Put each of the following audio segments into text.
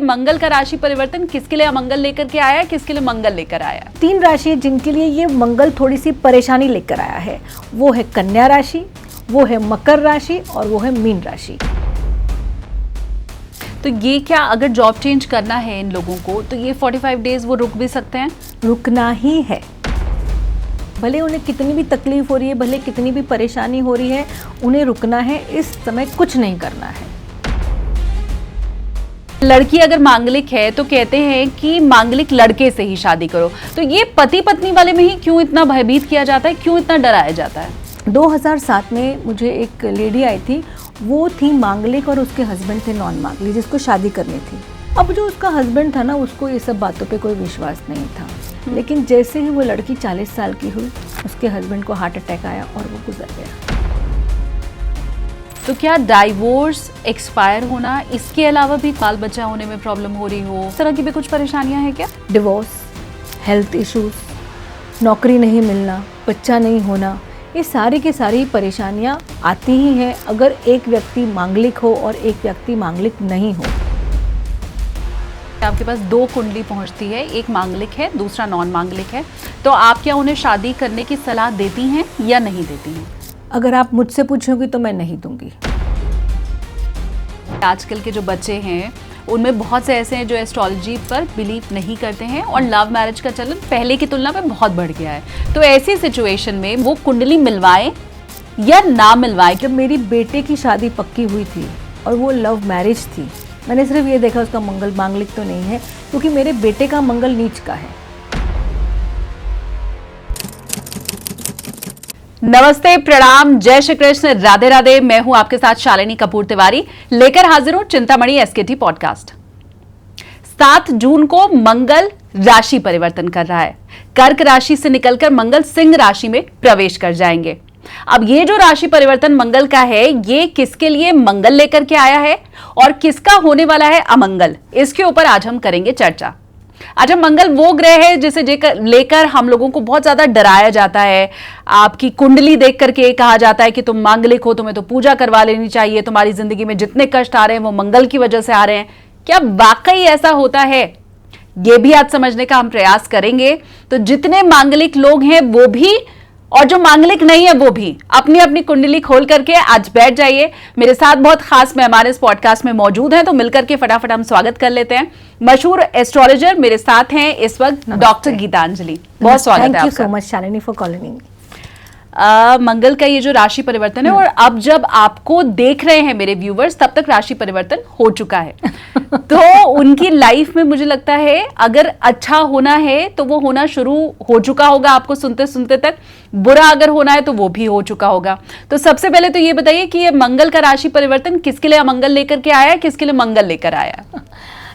मंगल का राशि परिवर्तन किसके लिए अमंगल लेकर के आया है, किसके लिए मंगल लेकर आया है? 3 राशि जिनके लिए ये मंगल थोड़ी सी परेशानी लेकर आया है, वो है कन्या राशि, वो है मकर राशि और वो है मीन राशि। तो ये क्या अगर जॉब चेंज करना है इन लोगों को तो ये 45 डेज वो रुक भी सकते हैं? रुकना ही है, भले उन्हें कितनी भी तकलीफ हो रही है, भले कितनी भी परेशानी हो रही है, उन्हें रुकना है। इस समय कुछ नहीं करना है। लड़की अगर मांगलिक है तो कहते हैं कि मांगलिक लड़के से ही शादी करो, तो ये पति पत्नी वाले में ही क्यों इतना भयभीत किया जाता है, क्यों इतना डराया जाता है? 2007 में मुझे एक लेडी आई थी, वो थी मांगलिक और उसके हस्बैंड थे नॉन मांगलिक, जिसको शादी करनी थी। अब जो उसका हस्बैंड था ना, उसको ये सब बातों पे कोई विश्वास नहीं था, लेकिन जैसे ही वो लड़की 40 साल की हुई, उसके हस्बैंड को हार्ट अटैक आया और वो गुजर गया। तो क्या डाइवोर्स, एक्सपायर होना, इसके अलावा भी बाल बच्चा होने में प्रॉब्लम हो रही हो, इस तरह की भी कुछ परेशानियां हैं क्या? डिवोर्स, हेल्थ इश्यूज, नौकरी नहीं मिलना, बच्चा नहीं होना, ये सारी की सारी परेशानियां आती ही हैं अगर एक व्यक्ति मांगलिक हो और एक व्यक्ति मांगलिक नहीं हो। आपके पास 2 कुंडली पहुंचती है, एक मांगलिक है, दूसरा नॉन मांगलिक है, तो आप क्या उन्हें शादी करने की सलाह देती हैं या नहीं देती हैं? अगर आप मुझसे पूछोगी तो मैं नहीं दूंगी। आजकल के जो बच्चे हैं उनमें बहुत से ऐसे हैं जो एस्ट्रोलॉजी पर बिलीव नहीं करते हैं और लव मैरिज का चलन पहले की तुलना में बहुत बढ़ गया है। तो ऐसी सिचुएशन में वो कुंडली मिलवाएं या ना मिलवाएं? जब मेरी बेटे की शादी पक्की हुई थी और वो लव मैरिज थी, मैंने सिर्फ ये देखा उसका मंगल मांगलिक तो नहीं है, क्योंकि मेरे बेटे का मंगल नीच का है। नमस्ते, प्रणाम, जय श्री कृष्ण, राधे राधे। मैं हूं आपके साथ शालिनी कपूर तिवारी, लेकर हाजिर हूं चिंतामणि एसकेटी पॉडकास्ट। 7 जून को मंगल राशि परिवर्तन कर रहा है। कर्क राशि से निकलकर मंगल सिंह राशि में प्रवेश कर जाएंगे। अब ये जो राशि परिवर्तन मंगल का है, ये किसके लिए मंगल लेकर के आया है और किसका होने वाला है अमंगल, इसके ऊपर आज हम करेंगे चर्चा। अच्छा, मंगल वो ग्रह है जिसे लेकर हम लोगों को बहुत ज्यादा डराया जाता है। आपकी कुंडली देख करके कहा जाता है कि तुम मांगलिक हो, तुम्हें तो पूजा करवा लेनी चाहिए, तुम्हारी जिंदगी में जितने कष्ट आ रहे हैं वो मंगल की वजह से आ रहे हैं। क्या वाकई ऐसा होता है? ये भी आज समझने का हम प्रयास करेंगे। तो जितने मांगलिक लोग हैं वो भी और जो मांगलिक नहीं है वो भी अपनी अपनी कुंडली खोल करके आज बैठ जाइए। मेरे साथ बहुत खास मेहमान इस पॉडकास्ट में मौजूद हैं, तो मिलकर के फटाफट हम स्वागत कर लेते हैं। मशहूर एस्ट्रोलॉजर मेरे साथ हैं इस वक्त डॉक्टर गीतांजलि। बहुत स्वागत है आपका। Thank you so much Shalini for calling me. Mangal का ये जो राशि परिवर्तन है, और अब जब आपको देख रहे हैं मेरे व्यूवर्स, तब तक राशि परिवर्तन हो चुका है। तो उनकी लाइफ में मुझे लगता है अगर अच्छा होना है तो वो होना शुरू हो चुका होगा आपको सुनते सुनते तक, बुरा अगर होना है तो वो भी हो चुका होगा। तो सबसे पहले तो ये बताइए कि ये मंगल का राशि परिवर्तन किसके लिए अमंगल लेकर के आया है, किसके लिए मंगल लेकर आया?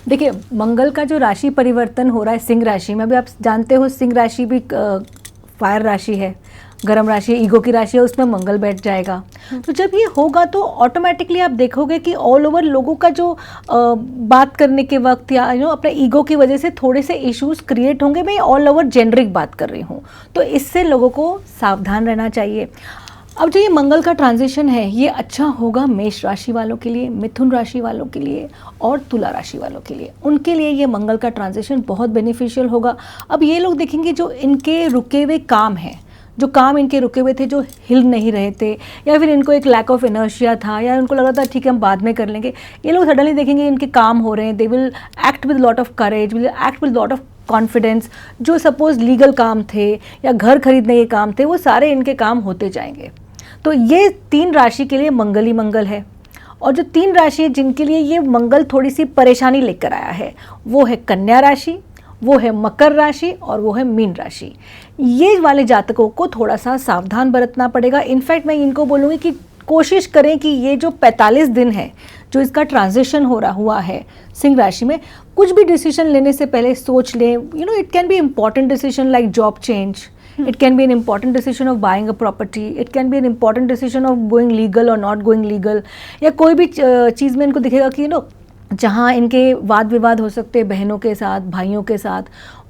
देखिए, मंगल का जो राशि परिवर्तन हो रहा है सिंह राशि में, अभी आप जानते हो सिंह राशि भी फायर राशि है, गर्म राशि, ईगो की राशि है, उसमें मंगल बैठ जाएगा। तो जब ये होगा तो ऑटोमेटिकली आप देखोगे कि ऑल ओवर लोगों का जो बात करने के वक्त या अपने ईगो की वजह से थोड़े से इश्यूज क्रिएट होंगे। मैं ऑल ओवर जेनरिक बात कर रही हूँ, तो इससे लोगों को सावधान रहना चाहिए। अब जो ये मंगल का ट्रांजिशन है, ये अच्छा होगा मेष राशि वालों के लिए, मिथुन राशि वालों के लिए और तुला राशि वालों के लिए। उनके लिए ये मंगल का ट्रांजिशन बहुत बेनिफिशियल होगा। अब ये लोग देखेंगे जो इनके रुके हुए काम हैं, जो काम इनके रुके हुए थे, जो हिल नहीं रहे थे, या फिर इनको एक लैक ऑफ इनर्शिया था, या उनको लग रहा था ठीक है हम बाद में कर लेंगे, ये लोग सडनली देखेंगे इनके काम हो रहे हैं। They will act with lot of courage, will act with lot of confidence. जो सपोज लीगल काम थे या घर खरीदने के काम थे, वो सारे इनके काम होते जाएंगे। तो ये 3 राशि के लिए मंगल ही मंगल है। और जो 3 राशि जिनके लिए ये मंगल थोड़ी सी परेशानी लेकर आया है, वो है कन्या राशि, वो है मकर राशि और वो है मीन राशि। ये वाले जातकों को थोड़ा सा सावधान बरतना पड़ेगा। इनफैक्ट मैं इनको बोलूँगी कि कोशिश करें कि ये जो 45 दिन है जो इसका ट्रांजिशन हुआ है सिंह राशि में, कुछ भी डिसीजन लेने से पहले सोच लें। It can be important decision like job change, it can be an important decision of buying a property, it can be an important decision of going legal or not going legal, या कोई भी चीज़ में इनको दिखेगा कि जहाँ इनके वाद विवाद हो सकते हैं बहनों के साथ, भाइयों के साथ,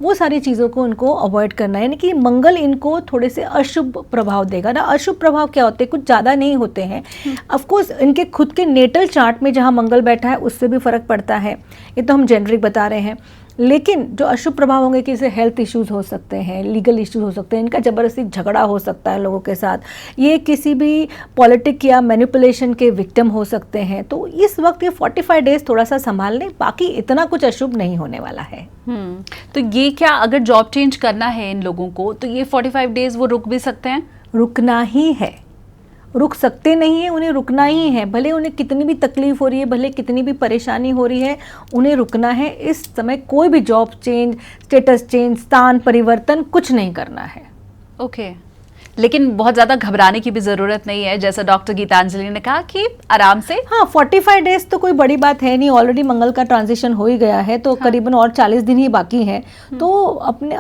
वो सारी चीज़ों को उनको अवॉइड करना है। यानी कि मंगल इनको थोड़े से अशुभ प्रभाव देगा ना। अशुभ प्रभाव क्या होते हैं, कुछ ज़्यादा नहीं होते हैं। ऑफ कोर्स इनके खुद के नेटल चार्ट में जहाँ मंगल बैठा है उससे भी फ़र्क पड़ता है, ये तो हम जेनरिक बता रहे हैं। लेकिन जो अशुभ प्रभाव होंगे कि इसे हेल्थ इश्यूज हो सकते हैं, लीगल इश्यूज हो सकते हैं, इनका ज़बरदस्ती झगड़ा हो सकता है लोगों के साथ, ये किसी भी पॉलिटिक या मैनिपुलेशन के विक्टिम हो सकते हैं। तो इस वक्त ये 45 डेज थोड़ा सा संभाल लें, बाकी इतना कुछ अशुभ नहीं होने वाला है। तो ये क्या अगर जॉब चेंज करना है इन लोगों को तो ये 45 डेज वो रुक भी सकते हैं? रुकना ही है, रुक सकते नहीं है, उन्हें रुकना ही है। भले उन्हें कितनी भी तकलीफ हो रही है, भले कितनी भी परेशानी हो रही है, उन्हें रुकना है। इस समय कोई भी जॉब चेंज, स्टेटस चेंज, स्थान परिवर्तन कुछ नहीं करना है। ओके लेकिन बहुत ज़्यादा घबराने की भी ज़रूरत नहीं है, जैसा डॉक्टर गीतांजलि ने कहा कि आराम से। हाँ, 45 डेज तो कोई बड़ी बात है नहीं, ऑलरेडी मंगल का ट्रांजिशन हो ही गया है, तो करीबन और 40 दिन ही बाकी है। तो अपने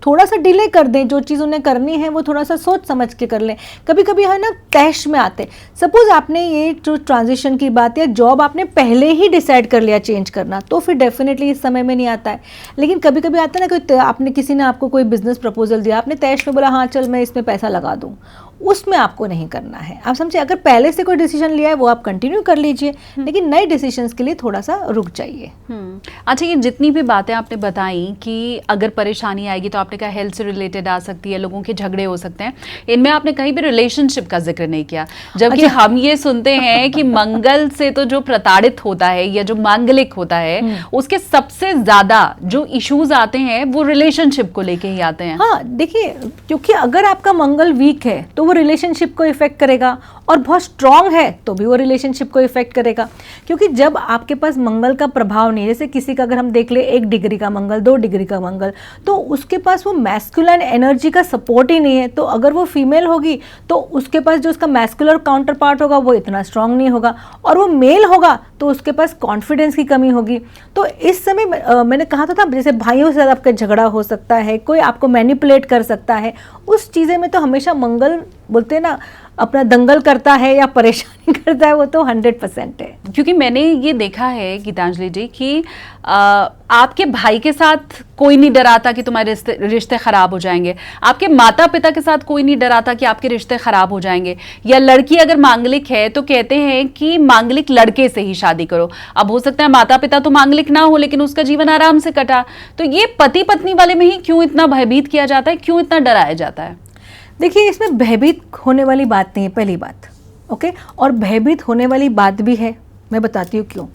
थोड़ा सा डिले कर दें, जो चीज़ उन्हें करनी है वो थोड़ा सा सोच समझ के कर लें। कभी कभी है ना तैश में आते, सपोज आपने ये जो ट्रांजिशन की बात या जॉब आपने पहले ही डिसाइड कर लिया चेंज करना, तो फिर डेफिनेटली इस समय में नहीं आता है। लेकिन कभी कभी आता है ना, कोई आपने किसी ने आपको कोई बिजनेस प्रपोजल दिया, आपने तैश में बोला हाँ चल मैं इसमें पैसा लगा दूं, उसमें आपको नहीं करना है। आप समझे, अगर पहले से कोई डिसीजन लिया है वो आप कंटिन्यू कर लीजिए, लेकिन नए डिसीजंस के लिए थोड़ा सा रुक जाइए। अच्छा, ये जितनी भी बातें आपने बताई कि अगर परेशानी आएगी तो आपने कहा हेल्थ से रिलेटेड आ सकती है, लोगों के झगड़े हो सकते हैं, इनमें आपने कहीं भी रिलेशनशिप का जिक्र नहीं किया। जबकि हम ये सुनते हैं कि मंगल से तो जो प्रताड़ित होता है या जो मांगलिक होता है उसके सबसे ज्यादा जो इश्यूज आते हैं वो रिलेशनशिप को लेके ही आते हैं। हाँ देखिए, क्योंकि अगर आपका मंगल वीक है तो वो रिलेशनशिप को इफेक्ट करेगा, और बहुत स्ट्रांग है तो भी वो रिलेशनशिप को इफेक्ट करेगा। क्योंकि जब आपके पास मंगल का प्रभाव नहीं, जैसे किसी का अगर हम देख ले 1 डिग्री का मंगल, 2 डिग्री का मंगल, तो उसके पास वो मैस्कुलिन एनर्जी का सपोर्ट ही नहीं है। तो अगर वो फीमेल होगी तो उसके पास जो उसका मैस्कुलर काउंटर पार्ट होगा वो इतना स्ट्रांग नहीं होगा, और वो मेल होगा तो उसके पास कॉन्फिडेंस की कमी होगी। तो इस समय मैंने कहा था जैसे भाइयों से आपका झगड़ा हो सकता है, कोई आपको मैनिपुलेट कर सकता है, उस चीज़ें में तो हमेशा मंगल बोलते हैं ना अपना दंगल करता है या परेशानी करता है, वो तो 100% है। क्योंकि मैंने ये देखा है गीतांजलि जी कि आपके भाई के साथ कोई नहीं डराता कि तुम्हारे रिश्ते खराब हो जाएंगे, आपके माता पिता के साथ कोई नहीं डराता कि आपके रिश्ते खराब हो जाएंगे, या लड़की अगर मांगलिक है तो कहते हैं कि मांगलिक लड़के से ही शादी करो। अब हो सकता है माता पिता तो मांगलिक ना हो लेकिन उसका जीवन आराम से कटा, तो ये पति पत्नी वाले में ही क्यों इतना भयभीत किया जाता है, क्यों इतना डराया जाता है? देखिए, इसमें भयभीत होने वाली बात नहीं है, पहली बात, ओके। और भयभीत होने वाली बात भी है, मैं बताती हूँ क्यों।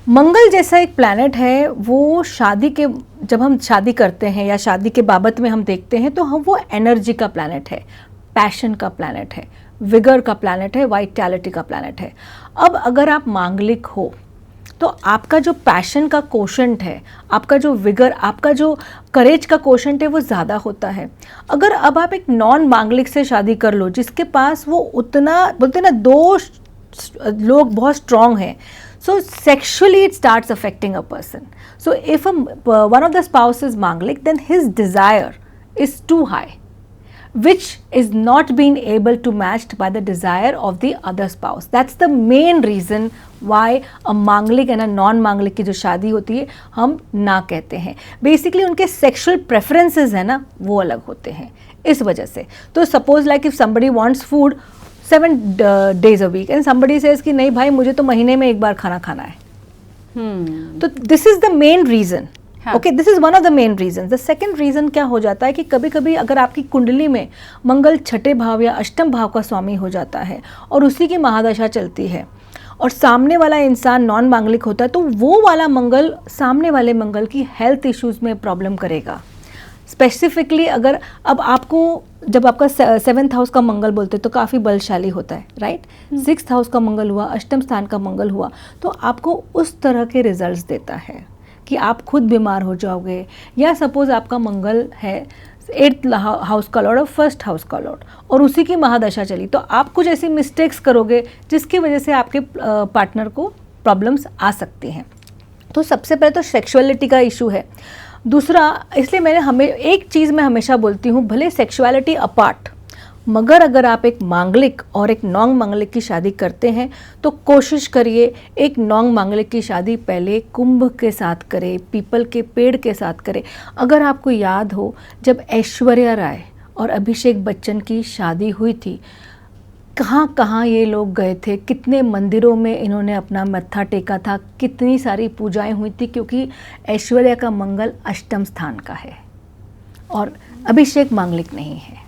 मंगल जैसा एक प्लैनेट है, वो शादी के, जब हम शादी करते हैं या शादी के बाबत में हम देखते हैं तो हम, वो एनर्जी का प्लैनेट है, पैशन का प्लैनेट है, विगर का प्लैनेट है, वाइटैलिटी का प्लैनेट है। अब अगर आप मांगलिक हो तो आपका जो पैशन का कोशेंट है, आपका जो विगर, आपका जो करेज का कोशेंट है वो ज़्यादा होता है। अगर अब आप एक नॉन मांगलिक से शादी कर लो जिसके पास वो उतना, बोलते ना, 2 लोग बहुत स्ट्रांग हैं, so sexually it starts affecting a person. So if one of the spouse is manglik, then his desire is too high, which is not being able to matched by the desire of the other spouse. That's the main reason why a मांगलिक and a non मांगलिक की जो शादी होती है हम ना कहते हैं। बेसिकली उनके सेक्सुअल प्रेफरेंसेस है ना वो अलग होते हैं, इस वजह से। तो suppose like if somebody wants food 7 days a week and somebody says कि नहीं भाई मुझे तो महीने में 1 बार खाना खाना है, तो this is the main reason. Okay, this is one of the main reason. The second reason क्या हो जाता है कि कभी कभी अगर आपकी कुंडली में मंगल 6ठे भाव या अष्टम भाव का स्वामी हो जाता है और उसी की महादशा चलती है और सामने वाला इंसान नॉन मांगलिक होता है, तो वो वाला मंगल सामने वाले मंगल की हेल्थ इश्यूज में प्रॉब्लम करेगा। स्पेसिफिकली अगर अब आपको, जब आपका 7th हाउस का मंगल बोलते हैं तो काफ़ी बलशाली होता है, राइट। 6th हाउस का मंगल हुआ, अष्टम स्थान का मंगल हुआ, तो आपको उस तरह के रिजल्ट्स देता है कि आप खुद बीमार हो जाओगे। या सपोज आपका मंगल है 8th हाउस का लॉर्ड और 1st हाउस का लॉर्ड और उसी की महादशा चली, तो आप कुछ ऐसी मिस्टेक्स करोगे जिसकी वजह से आपके पार्टनर को प्रॉब्लम्स आ सकती हैं। तो सबसे पहले तो सेक्सुअलिटी का इशू है। दूसरा, इसलिए मैंने एक चीज़ मैं हमेशा बोलती हूँ, भले सेक्सुअलिटी अपार्ट, मगर अगर आप एक मांगलिक और एक नॉन मांगलिक की शादी करते हैं तो कोशिश करिए एक नॉन मांगलिक की शादी पहले कुंभ के साथ करें, पीपल के पेड़ के साथ करें। अगर आपको याद हो, जब ऐश्वर्या राय और अभिषेक बच्चन की शादी हुई थी, कहाँ कहाँ ये लोग गए थे, कितने मंदिरों में इन्होंने अपना मत्था टेका था, कितनी सारी पूजाएं हुई थी, क्योंकि ऐश्वर्या का मंगल अष्टम स्थान का है और अभिषेक मांगलिक नहीं है।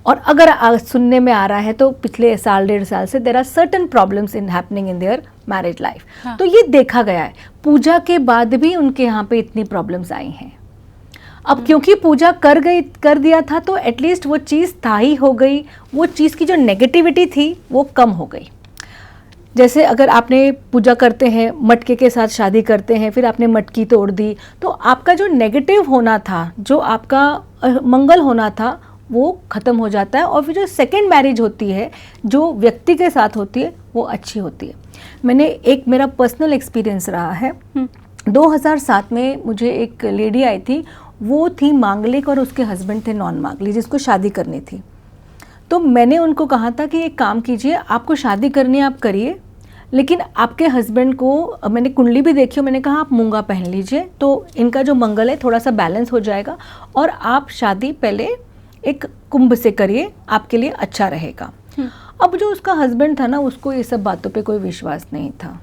और अगर सुनने में आ रहा है तो पिछले साल 1.5 साल से there are certain problems in happening in their marriage life. तो ये देखा गया है, पूजा के बाद भी उनके यहाँ पे इतनी प्रॉब्लम्स आई हैं। अब क्योंकि पूजा कर दिया था तो एटलीस्ट वो चीज़ स्थायी हो गई, वो चीज़ की जो नेगेटिविटी थी वो कम हो गई। जैसे अगर आपने पूजा करते हैं, मटके के साथ शादी करते हैं, फिर आपने मटकी तोड़ दी, तो आपका जो नेगेटिव होना था, जो आपका मंगल होना था, वो ख़त्म हो जाता है। और फिर जो सेकेंड मैरिज होती है, जो व्यक्ति के साथ होती है, वो अच्छी होती है। मेरा पर्सनल एक्सपीरियंस रहा है। 2007 में मुझे एक लेडी आई थी, वो थी मांगलिक और उसके हस्बैंड थे नॉन मांगलिक, जिसको शादी करनी थी। तो मैंने उनको कहा था कि एक काम कीजिए, आपको शादी करनी है आप करिए, लेकिन आपके हस्बैंड को, मैंने कुंडली भी देखी और मैंने कहा आप मूंगा पहन लीजिए, तो इनका जो मंगल है थोड़ा सा बैलेंस हो जाएगा, और आप शादी पहले एक कुंभ से करिए, आपके लिए अच्छा रहेगा। अब जो उसका हस्बैंड था ना, उसको ये सब बातों पे कोई विश्वास नहीं था,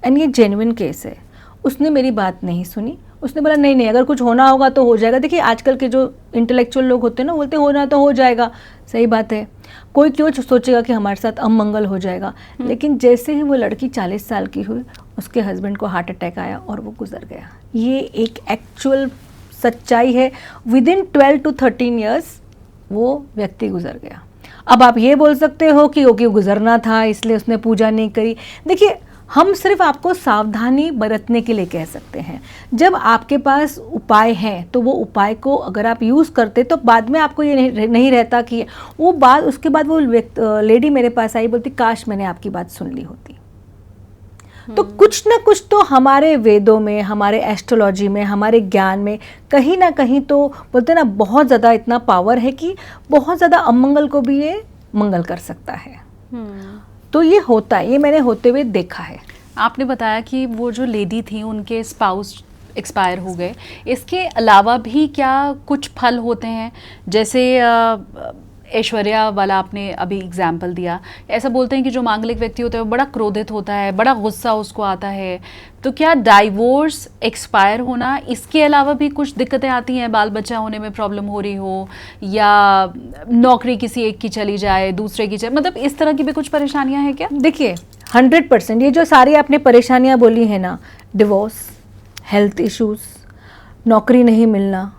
एंड ये जेन्युइन केस है। उसने मेरी बात नहीं सुनी, उसने बोला नहीं अगर कुछ होना होगा तो हो जाएगा। देखिए आजकल के जो इंटेलेक्चुअल लोग होते हैं ना, बोलते हैं होना तो हो जाएगा, सही बात है, कोई क्यों सोचेगा कि हमारे साथ अमंगल हो जाएगा। लेकिन जैसे ही वो लड़की 40 साल की हुई, उसके हस्बैंड को हार्ट अटैक आया और वो गुजर गया। ये एक एक्चुअल सच्चाई है। विदिन 12 to 13 ईयर्स वो व्यक्ति गुजर गया। अब आप ये बोल सकते हो कि ओके गुजरना था इसलिए उसने पूजा नहीं करी। देखिए, हम सिर्फ आपको सावधानी बरतने के लिए कह सकते हैं। जब आपके पास उपाय हैं तो वो उपाय को अगर आप यूज़ करते तो बाद में आपको ये नहीं रहता कि वो बात, उसके बाद वो लेडी मेरे पास आई, बोलती काश मैंने आपकी बात सुन ली होती। तो कुछ ना कुछ तो हमारे वेदों में, हमारे एस्ट्रोलॉजी में, हमारे ज्ञान में कहीं ना कहीं तो बोलते ना बहुत ज़्यादा इतना पावर है कि बहुत ज़्यादा अमंगल को भी ये मंगल कर सकता है। तो ये होता है, ये मैंने होते हुए देखा है। आपने बताया कि वो जो लेडी थी उनके स्पाउस एक्सपायर हो गए, इसके अलावा भी क्या कुछ फल होते हैं? जैसे ऐश्वर्या वाला आपने अभी एग्जाम्पल दिया, ऐसा बोलते हैं कि जो मांगलिक व्यक्ति होता है वो बड़ा क्रोधित होता है, बड़ा गुस्सा उसको आता है, तो क्या डाइवोर्स, एक्सपायर होना, इसके अलावा भी कुछ दिक्कतें आती हैं? बाल बच्चा होने में प्रॉब्लम हो रही हो, या नौकरी किसी एक की चली जाए, दूसरे की चले, मतलब इस तरह की भी कुछ परेशानियां हैं क्या? देखिए 100% ये जो सारी आपने परेशानियां बोली है ना, डिवोर्स, हेल्थ इश्यूज, नौकरी नहीं मिलना,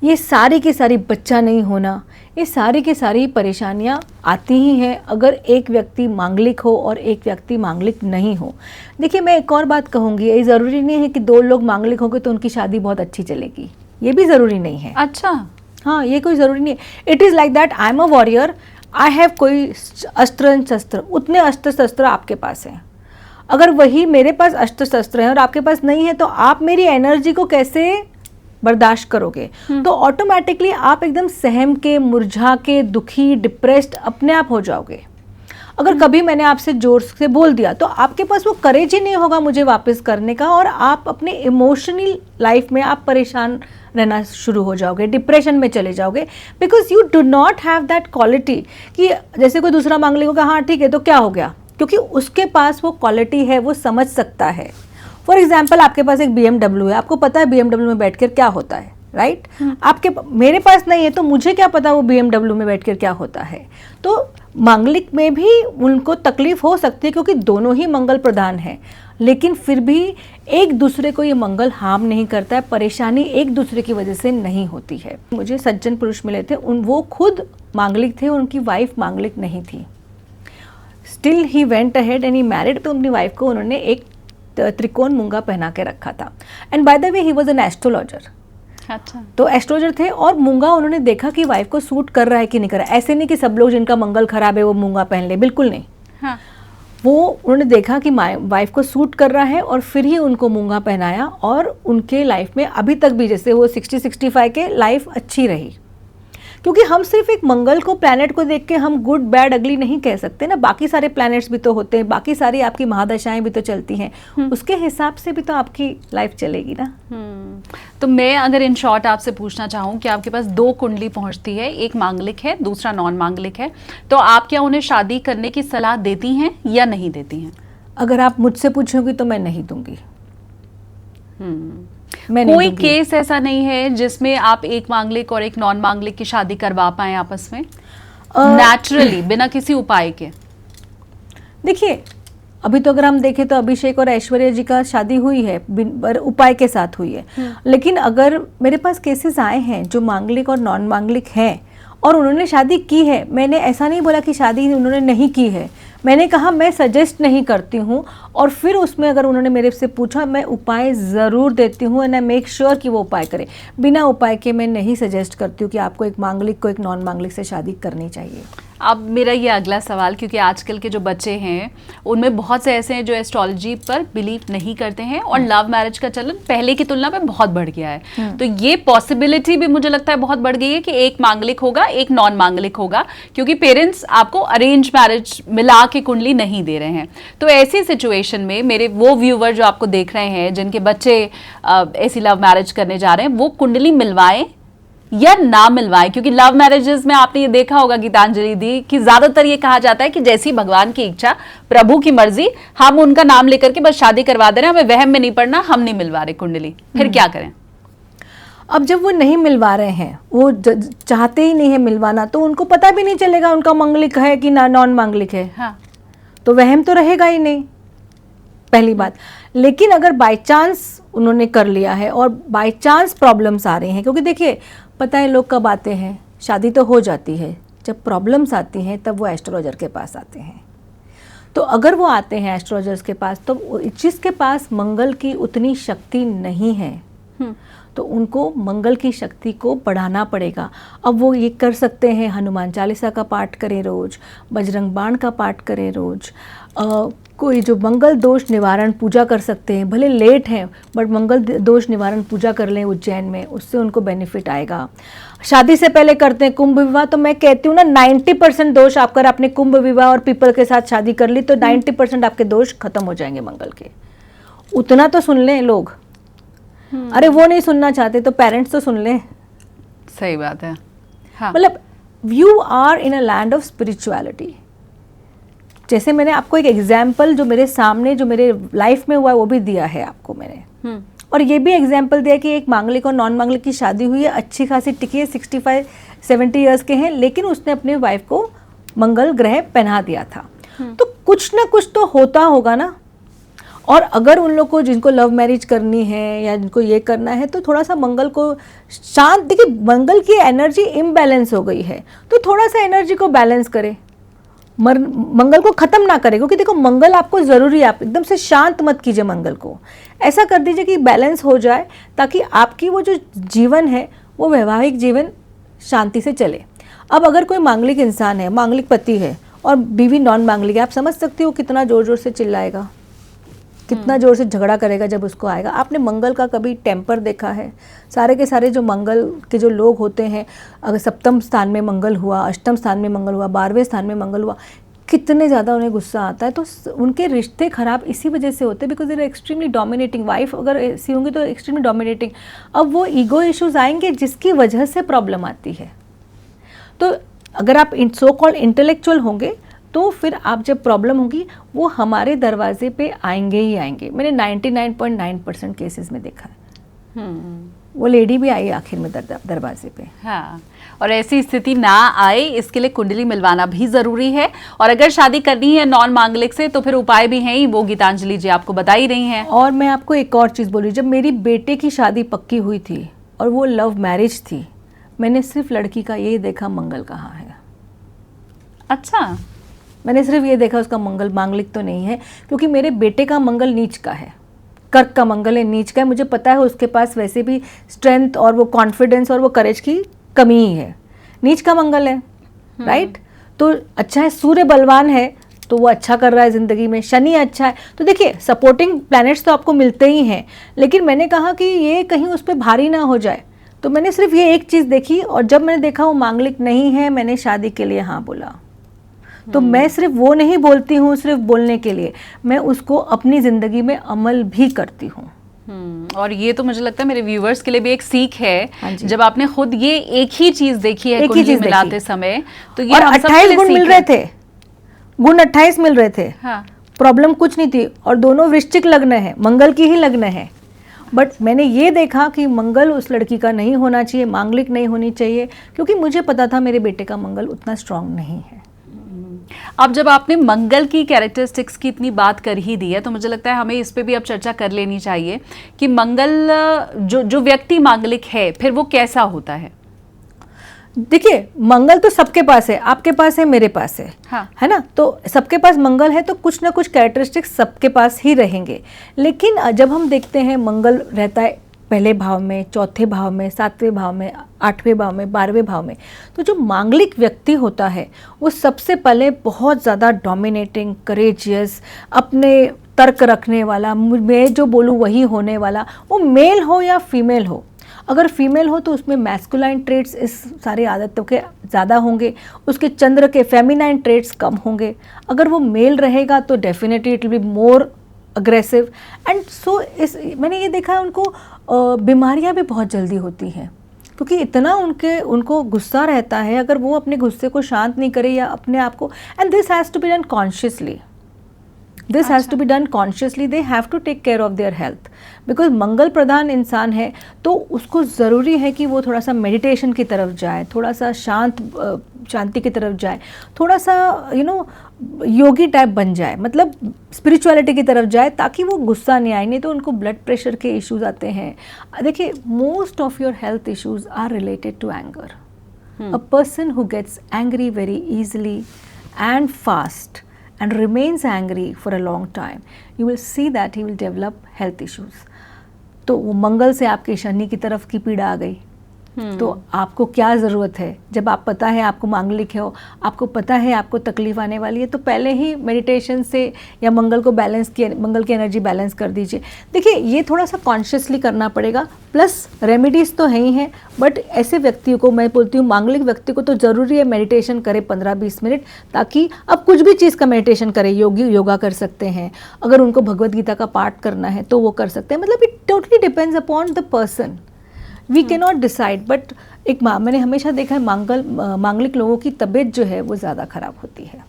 ये सारी की सारी, बच्चा नहीं होना, ये सारी की सारी परेशानियां आती ही हैं अगर एक व्यक्ति मांगलिक हो और एक व्यक्ति मांगलिक नहीं हो। देखिए, मैं एक और बात कहूँगी, ये ज़रूरी नहीं है कि 2 लोग मांगलिक होंगे तो उनकी शादी बहुत अच्छी चलेगी, ये भी ज़रूरी नहीं है। अच्छा, हाँ, ये कोई ज़रूरी नहीं है। It is like that, I am a warrior, I have कोई अस्त्र शस्त्र, उतने अस्त्र शस्त्र आपके पास हैं। अगर वही मेरे पास अस्त्र शस्त्र हैं और आपके पास नहीं है, तो आप मेरी एनर्जी को कैसे बर्दाश्त करोगे? तो ऑटोमेटिकली आप एकदम सहम के, मुरझा के, दुखी, डिप्रेस्ड अपने आप हो जाओगे। अगर कभी मैंने आपसे जोर से बोल दिया तो आपके पास वो करेज ही नहीं होगा मुझे वापस करने का, और आप अपने इमोशनल लाइफ में आप परेशान रहना शुरू हो जाओगे, डिप्रेशन में चले जाओगे, because you do not have that quality कि जैसे कोई दूसरा मांगलिक होगा, हाँ ठीक है तो क्या हो गया, क्योंकि उसके पास वो क्वालिटी है, वो समझ सकता है। फॉर एग्जाम्पल, आपके पास एक BMW है, आपको पता है BMW में बैठकर क्या होता है, राइट? आपके, मेरे पास नहीं है तो मुझे क्या पता वो BMW में बैठकर क्या होता है। तो मांगलिक में भी उनको तकलीफ हो सकती है क्योंकि दोनों ही मंगल प्रधान हैं, लेकिन फिर भी एक दूसरे को ये मंगल हार्म नहीं करता है, परेशानी एक दूसरे की वजह से नहीं होती है। मुझे सज्जन पुरुष मिले थे, वो खुद मांगलिक थे, उनकी वाइफ मांगलिक नहीं थी। Still he went ahead and he married. तो अपनी वाइफ को उन्होंने एक त्रिकोण मूंगा पहना के रखा था। And by the way he was an astrologer. अच्छा, तो एस्ट्रोलॉजर थे, और मूंगा उन्होंने देखा कि वाइफ को सूट कर रहा है कि नहीं कर रहा है। ऐसे नहीं कि सब लोग जिनका मंगल खराब है वो मूंगा पहन ले, बिल्कुल नहीं। हाँ। वो उन्होंने देखा कि वाइफ को सूट कर रहा है और फिर ही उनको मूंगा पहनाया, और उनके लाइफ में अभी तक भी, जैसे वो 60-65 के, लाइफ अच्छी रही। क्योंकि हम सिर्फ एक मंगल को, प्लैनेट को देख के हम गुड बैड अगली नहीं कह सकते ना, बाकी सारे प्लैनेट्स भी तो होते हैं, बाकी सारी आपकी महादशाएं भी तो चलती हैं, उसके हिसाब से भी तो आपकी लाइफ चलेगी ना। तो मैं अगर इन शॉर्ट आपसे पूछना चाहूँ कि आपके पास 2 कुंडली पहुंचती है, एक मांगलिक है, दूसरा नॉन मांगलिक है, तो आप क्या उन्हें शादी करने की सलाह देती हैं या नहीं देती हैं? अगर आप मुझसे पूछोगे तो मैं नहीं दूंगी। मैं कोई केस ऐसा नहीं है जिसमें आप एक मांगलिक और एक नॉन मांगलिक की शादी करवा पाए आपस में नेचुरली, बिना किसी उपाय के? देखिए, अभी तो अगर हम देखें तो अभिषेक और ऐश्वर्या जी का शादी हुई है, उपाय के साथ हुई है। लेकिन अगर मेरे पास केसेस आए हैं जो मांगलिक और नॉन मांगलिक हैं और उन्होंने शादी की है, मैंने ऐसा नहीं बोला कि शादी उन्होंने नहीं की है, मैंने कहा मैं सजेस्ट नहीं करती हूँ, और फिर उसमें अगर उन्होंने मेरे से पूछा, मैं उपाय ज़रूर देती हूँ एंड आई मेक श्योर कि वो उपाय करें। बिना उपाय के मैं नहीं सजेस्ट करती हूँ कि आपको एक मांगलिक को एक नॉन मांगलिक से शादी करनी चाहिए। अब मेरा ये अगला सवाल, क्योंकि आजकल के जो बच्चे हैं उनमें बहुत से ऐसे हैं जो एस्ट्रोलॉजी पर बिलीव नहीं करते हैं और लव मैरिज का चलन पहले की तुलना में बहुत बढ़ गया है, तो ये पॉसिबिलिटी भी मुझे लगता है बहुत बढ़ गई है कि एक मांगलिक होगा, एक नॉन मांगलिक होगा, क्योंकि पेरेंट्स आपको अरेंज मैरिज मिला के कुंडली नहीं दे रहे हैं। तो ऐसी सिचुएशन में मेरे वो व्यूवर जो आपको देख रहे हैं जिनके बच्चे ऐसी लव मैरिज करने जा रहे हैं, वो कुंडली मिलवाएं या ना मिलवाएं? क्योंकि लव मैरिजेस में आपने ये देखा होगा गीतांजलि दी कि ज्यादातर ये कहा जाता है कि जैसी भगवान की इच्छा, प्रभु की मर्जी, हम उनका नाम लेकर के बस शादी करवा दे रहे हैं, हमें वहम में नहीं पड़ना, हम नहीं मिलवा रहे कुंडली। फिर क्या करें? अब जब वो नहीं मिलवा रहे हैं, वो चाहते ही नहीं है मिलवाना, तो उनको पता भी नहीं चलेगा उनका मांगलिक है कि नॉन मांगलिक है। हाँ। तो वहम तो रहेगा ही नहीं, पहली बात। लेकिन अगर बाय चांस उन्होंने कर लिया है और बाय चांस प्रॉब्लम्स आ रही हैं, क्योंकि देखिए पता है लोग कब आते हैं, शादी तो हो जाती है, जब प्रॉब्लम्स आती हैं तब वो एस्ट्रोलॉजर के पास आते हैं। तो अगर वो आते हैं एस्ट्रोलॉजर्स के पास, तो जिसके पास मंगल की उतनी शक्ति नहीं है, तो उनको मंगल की शक्ति को बढ़ाना पड़ेगा। अब वो ये कर सकते हैं, हनुमान चालीसा का पाठ करें रोज, बजरंग बाण का पाठ करें रोज, कोई जो मंगल दोष निवारण पूजा कर सकते हैं, भले लेट हैं बट मंगल दोष निवारण पूजा कर लें उज्जैन में, उससे उनको बेनिफिट आएगा। शादी से पहले करते हैं कुंभ विवाह, तो मैं कहती हूँ ना 90% दोष, आप अगर आपने कुंभ विवाह और पीपल के साथ शादी कर ली तो 90% आपके दोष खत्म हो जाएंगे मंगल के। उतना तो सुन लें लोग। अरे वो नहीं सुनना चाहते तो पेरेंट्स तो सुन लें। सही बात है। हाँ। मतलब you are in a land of spirituality. जैसे मैंने आपको एक एग्जाम्पल जो मेरे सामने, जो मेरे लाइफ में हुआ है, वो भी दिया है आपको मैंने, और ये भी एग्जाम्पल दिया कि एक मांगलिक और नॉन मांगलिक की शादी हुई है, अच्छी खासी टिकी है, 65-70 ईयर्स के हैं, लेकिन उसने अपने वाइफ को मंगल ग्रह पहना दिया था। तो कुछ ना कुछ तो होता होगा ना। और अगर उन लोग को, जिनको लव मैरिज करनी है या जिनको ये करना है, तो थोड़ा सा मंगल को शांत, देखिए मंगल की एनर्जी इम्बैलेंस हो गई है, तो थोड़ा सा एनर्जी को बैलेंस करे, मंगल को खत्म ना करे, क्योंकि देखो मंगल आपको ज़रूरी है। आप एकदम से शांत मत कीजिए मंगल को, ऐसा कर दीजिए कि बैलेंस हो जाए, ताकि आपकी वो जो जीवन है वो वैवाहिक जीवन शांति से चले। अब अगर कोई मांगलिक इंसान है, मांगलिक पति है और बीवी नॉन मांगलिक है, आप समझ सकते हो कितना ज़ोर ज़ोर से चिल्लाएगा, कितना ज़ोर से झगड़ा करेगा जब उसको आएगा। आपने मंगल का कभी टेम्पर देखा है? सारे के सारे जो मंगल के जो लोग होते हैं, अगर सप्तम स्थान में मंगल हुआ, अष्टम स्थान में मंगल हुआ, 12वें स्थान में मंगल हुआ, कितने ज़्यादा उन्हें गुस्सा आता है। तो उनके रिश्ते खराब इसी वजह से होते हैं, because they are extremely dominating. Wife अगर ऐसी होंगी तो एक्सट्रीमली डोमिनेटिंग। अब वो ईगो इश्यूज आएंगे जिसकी वजह से प्रॉब्लम आती है। तो अगर आप सो कॉल्ड इंटेलेक्चुअल होंगे तो फिर आप जब प्रॉब्लम होगी वो हमारे दरवाजे पे आएंगे ही आएंगे। मैंने 99.9% केसेस में देखा है। वो लेडी भी आई आखिर में दरवाजे पे। हाँ, और ऐसी स्थिति ना आए इसके लिए कुंडली मिलवाना भी जरूरी है। और अगर शादी करनी है नॉन मांगलिक से तो फिर उपाय भी हैं ही, वो गीतांजलि जी आपको बता ही रही हैं। और मैं आपको एक और चीज़ बोली, जब मेरी बेटे की शादी पक्की हुई थी और वो लव मैरिज थी, मैंने सिर्फ लड़की का ये देखा मंगल कहाँ है। अच्छा, मैंने सिर्फ ये देखा उसका मंगल मांगलिक तो नहीं है, क्योंकि मेरे बेटे का मंगल नीच का है, कर्क का मंगल है, नीच का है। मुझे पता है उसके पास वैसे भी स्ट्रेंथ और वो कॉन्फिडेंस और वो करेज की कमी ही है। नीच का मंगल है, राइट? तो अच्छा है, सूर्य बलवान है तो वो अच्छा कर रहा है ज़िंदगी में, शनि अच्छा है। तो देखिए सपोर्टिंग प्लैनेट्स तो आपको मिलते ही हैं, लेकिन मैंने कहा कि ये कहीं उस पर भारी ना हो जाए। तो मैंने सिर्फ ये एक चीज़ देखी, और जब मैंने देखा वो मांगलिक नहीं है, मैंने शादी के लिए हाँ बोला। तो मैं सिर्फ वो नहीं बोलती हूँ सिर्फ बोलने के लिए, मैं उसको अपनी ज़िंदगी में अमल भी करती हूँ। और ये तो मुझे लगता है मेरे व्यूवर्स के लिए भी एक सीख है। हाँ जी। जब आपने खुद ये एक ही चीज देखी है कुंडली मिलाते समय, तो ये और हम सबके 28 लिए गुण सीख मिल है। रहे थे, गुण 28 मिल रहे थे। हाँ। प्रॉब्लम कुछ नहीं थी, और दोनों वृश्चिक लग्न है, मंगल की ही लग्न है। बट मैंने ये देखा कि मंगल उस लड़की का नहीं होना चाहिए, मांगलिक नहीं होनी चाहिए, क्योंकि मुझे पता था मेरे बेटे का मंगल उतना स्ट्रांग नहीं है। अब जब आपने मंगल की कैरेक्टरिस्टिक्स की इतनी बात कर ही दी है, तो मुझे लगता है हमें इस पे भी अब चर्चा कर लेनी चाहिए कि मंगल जो व्यक्ति मांगलिक है फिर वो कैसा होता है। देखिए, मंगल तो सबके पास है, आपके पास है, मेरे पास है, हाँ। है ना। तो सबके पास मंगल है, तो कुछ ना कुछ कैरेक्टरिस्टिक्स सबके पास ही रहेंगे। लेकिन जब हम देखते हैं मंगल रहता है पहले भाव में, चौथे भाव में, सातवें भाव में, आठवें भाव में, 12वें भाव में, तो जो मांगलिक व्यक्ति होता है वो सबसे पहले बहुत ज़्यादा डोमिनेटिंग, करेजियस, अपने तर्क रखने वाला, मैं जो बोलूँ वही होने वाला, वो मेल हो या फीमेल हो। अगर फीमेल हो तो उसमें मैस्कुलाइन ट्रेट्स इस सारी आदतों के ज़्यादा होंगे, उसके चंद्र के फेमिनाइन ट्रेट्स कम होंगे। अगर वो मेल रहेगा तो definitely it will be more aggressive and so इस मैंने ये देखा है उनको बीमारियां भी बहुत जल्दी होती हैं, क्योंकि इतना उनको गुस्सा रहता है। अगर वो अपने गुस्से को शांत नहीं करे या अपने आप को, and this has to be done consciously, this has to be done consciously, they have to take care of their health, because Mangal प्रधान इंसान है, तो उसको ज़रूरी है कि वो थोड़ा सा मेडिटेशन की तरफ जाए, थोड़ा सा शांति की तरफ जाए, थोड़ा सा योगी टाइप बन जाए, मतलब स्पिरिचुअलिटी की तरफ जाए, ताकि वो गुस्सा नहीं आए। नहीं तो उनको ब्लड प्रेशर के इश्यूज आते हैं। देखिए, most of your health issues are related to anger. A person who gets angry very easily and fast and remains angry for a long time, you will see that he will develop health issues. तो वो मंगल से आपके शनि की तरफ की पीड़ा आ गई। तो आपको क्या ज़रूरत है, जब आप पता है आपको मांगलिक हो, आपको पता है आपको तकलीफ आने वाली है, तो पहले ही मेडिटेशन से या मंगल की एनर्जी बैलेंस कर दीजिए। देखिए, ये थोड़ा सा कॉन्शियसली करना पड़ेगा, प्लस रेमेडीज़ तो है ही हैं, बट ऐसे व्यक्तियों को मैं बोलती हूँ, मांगलिक व्यक्ति को तो ज़रूरी है मेडिटेशन करे 15-20 मिनट, ताकि अब कुछ भी चीज़ का मेडिटेशन करे। योगा कर सकते हैं, अगर उनको भगवद गीता का पाठ करना है तो वो कर सकते हैं। मतलब it totally depends upon the person, we can not decide. But मैंने हमेशा देखा है मांगलिक लोगों की तबीयत जो है वो ज़्यादा खराब होती है।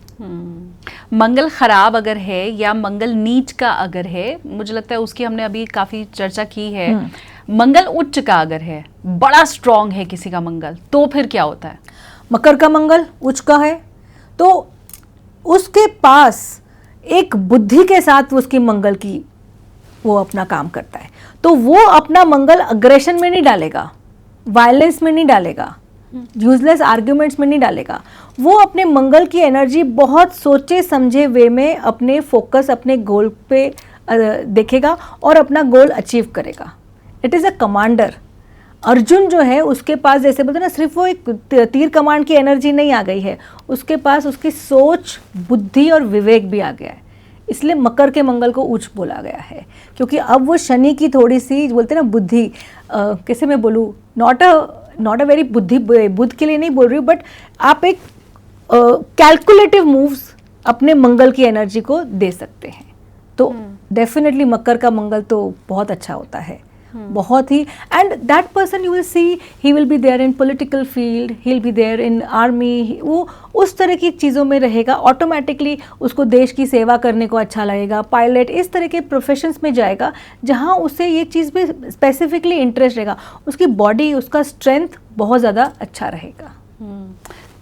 मंगल खराब अगर है या मंगल नीच का अगर है, मुझे लगता है उसकी हमने अभी काफ़ी चर्चा की है। मंगल उच्च का अगर है, बड़ा स्ट्रांग है किसी का मंगल, तो फिर क्या होता है? मकर का मंगल उच्च का है तो उसके पास एक बुद्धि के साथ उसकी मंगल की वो अपना काम करता है, तो वो अपना मंगल अग्रेशन में नहीं डालेगा, वायलेंस में नहीं डालेगा, यूजलेस आर्ग्यूमेंट्स में नहीं डालेगा। वो अपने मंगल की एनर्जी बहुत सोचे समझे वे में अपने फोकस, अपने गोल पे देखेगा और अपना गोल अचीव करेगा। It is a commander. Arjun जो है उसके पास, जैसे बोलते ना, सिर्फ वो एक तीर कमांड की एनर्जी नहीं आ गई है, उसके पास उसकी सोच, बुद्धि और विवेक भी आ गया है। इसलिए मकर के मंगल को उच्च बोला गया है, क्योंकि अब वो शनि की थोड़ी सी बोलते ना बुद्धि, कैसे मैं बोलूँ, नॉट अ वेरी बुद्ध के लिए नहीं बोल रही हूँ, बट आप एक कैलकुलेटिव मूव्स अपने मंगल की एनर्जी को दे सकते हैं। तो डेफिनेटली मकर का मंगल तो बहुत अच्छा होता है, बहुत ही। And that person you will see, he will be there in political field, he will be there in army, वो उस तरह की चीज़ों में रहेगा। ऑटोमेटिकली उसको देश की सेवा करने को अच्छा लगेगा, पायलट, इस तरह के प्रोफेशंस में जाएगा जहाँ उसे ये चीज़ में स्पेसिफिकली इंटरेस्ट रहेगा। उसकी बॉडी, उसका स्ट्रेंथ बहुत ज़्यादा अच्छा रहेगा।